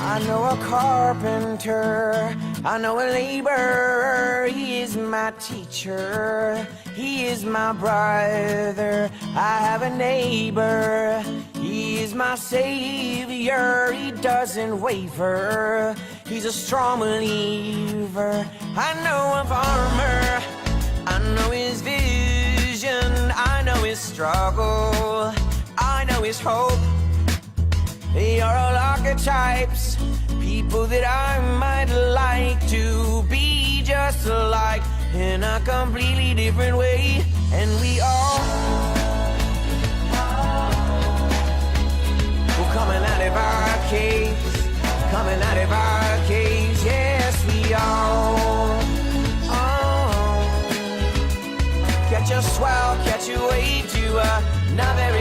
I know a carpenter, I know a laborer, he is my teacher, he is my brother. I have a neighbor, he is my savior, he doesn't waver, he's a strong believer. I know a farmer, I know his vision, I know his struggle, I know his hope. They are all archetypes, people that I might like to be just like in a completely different way. And we all we're coming out of our caves, coming out of our caves, yes we all. Catch a swell, catch a wave to another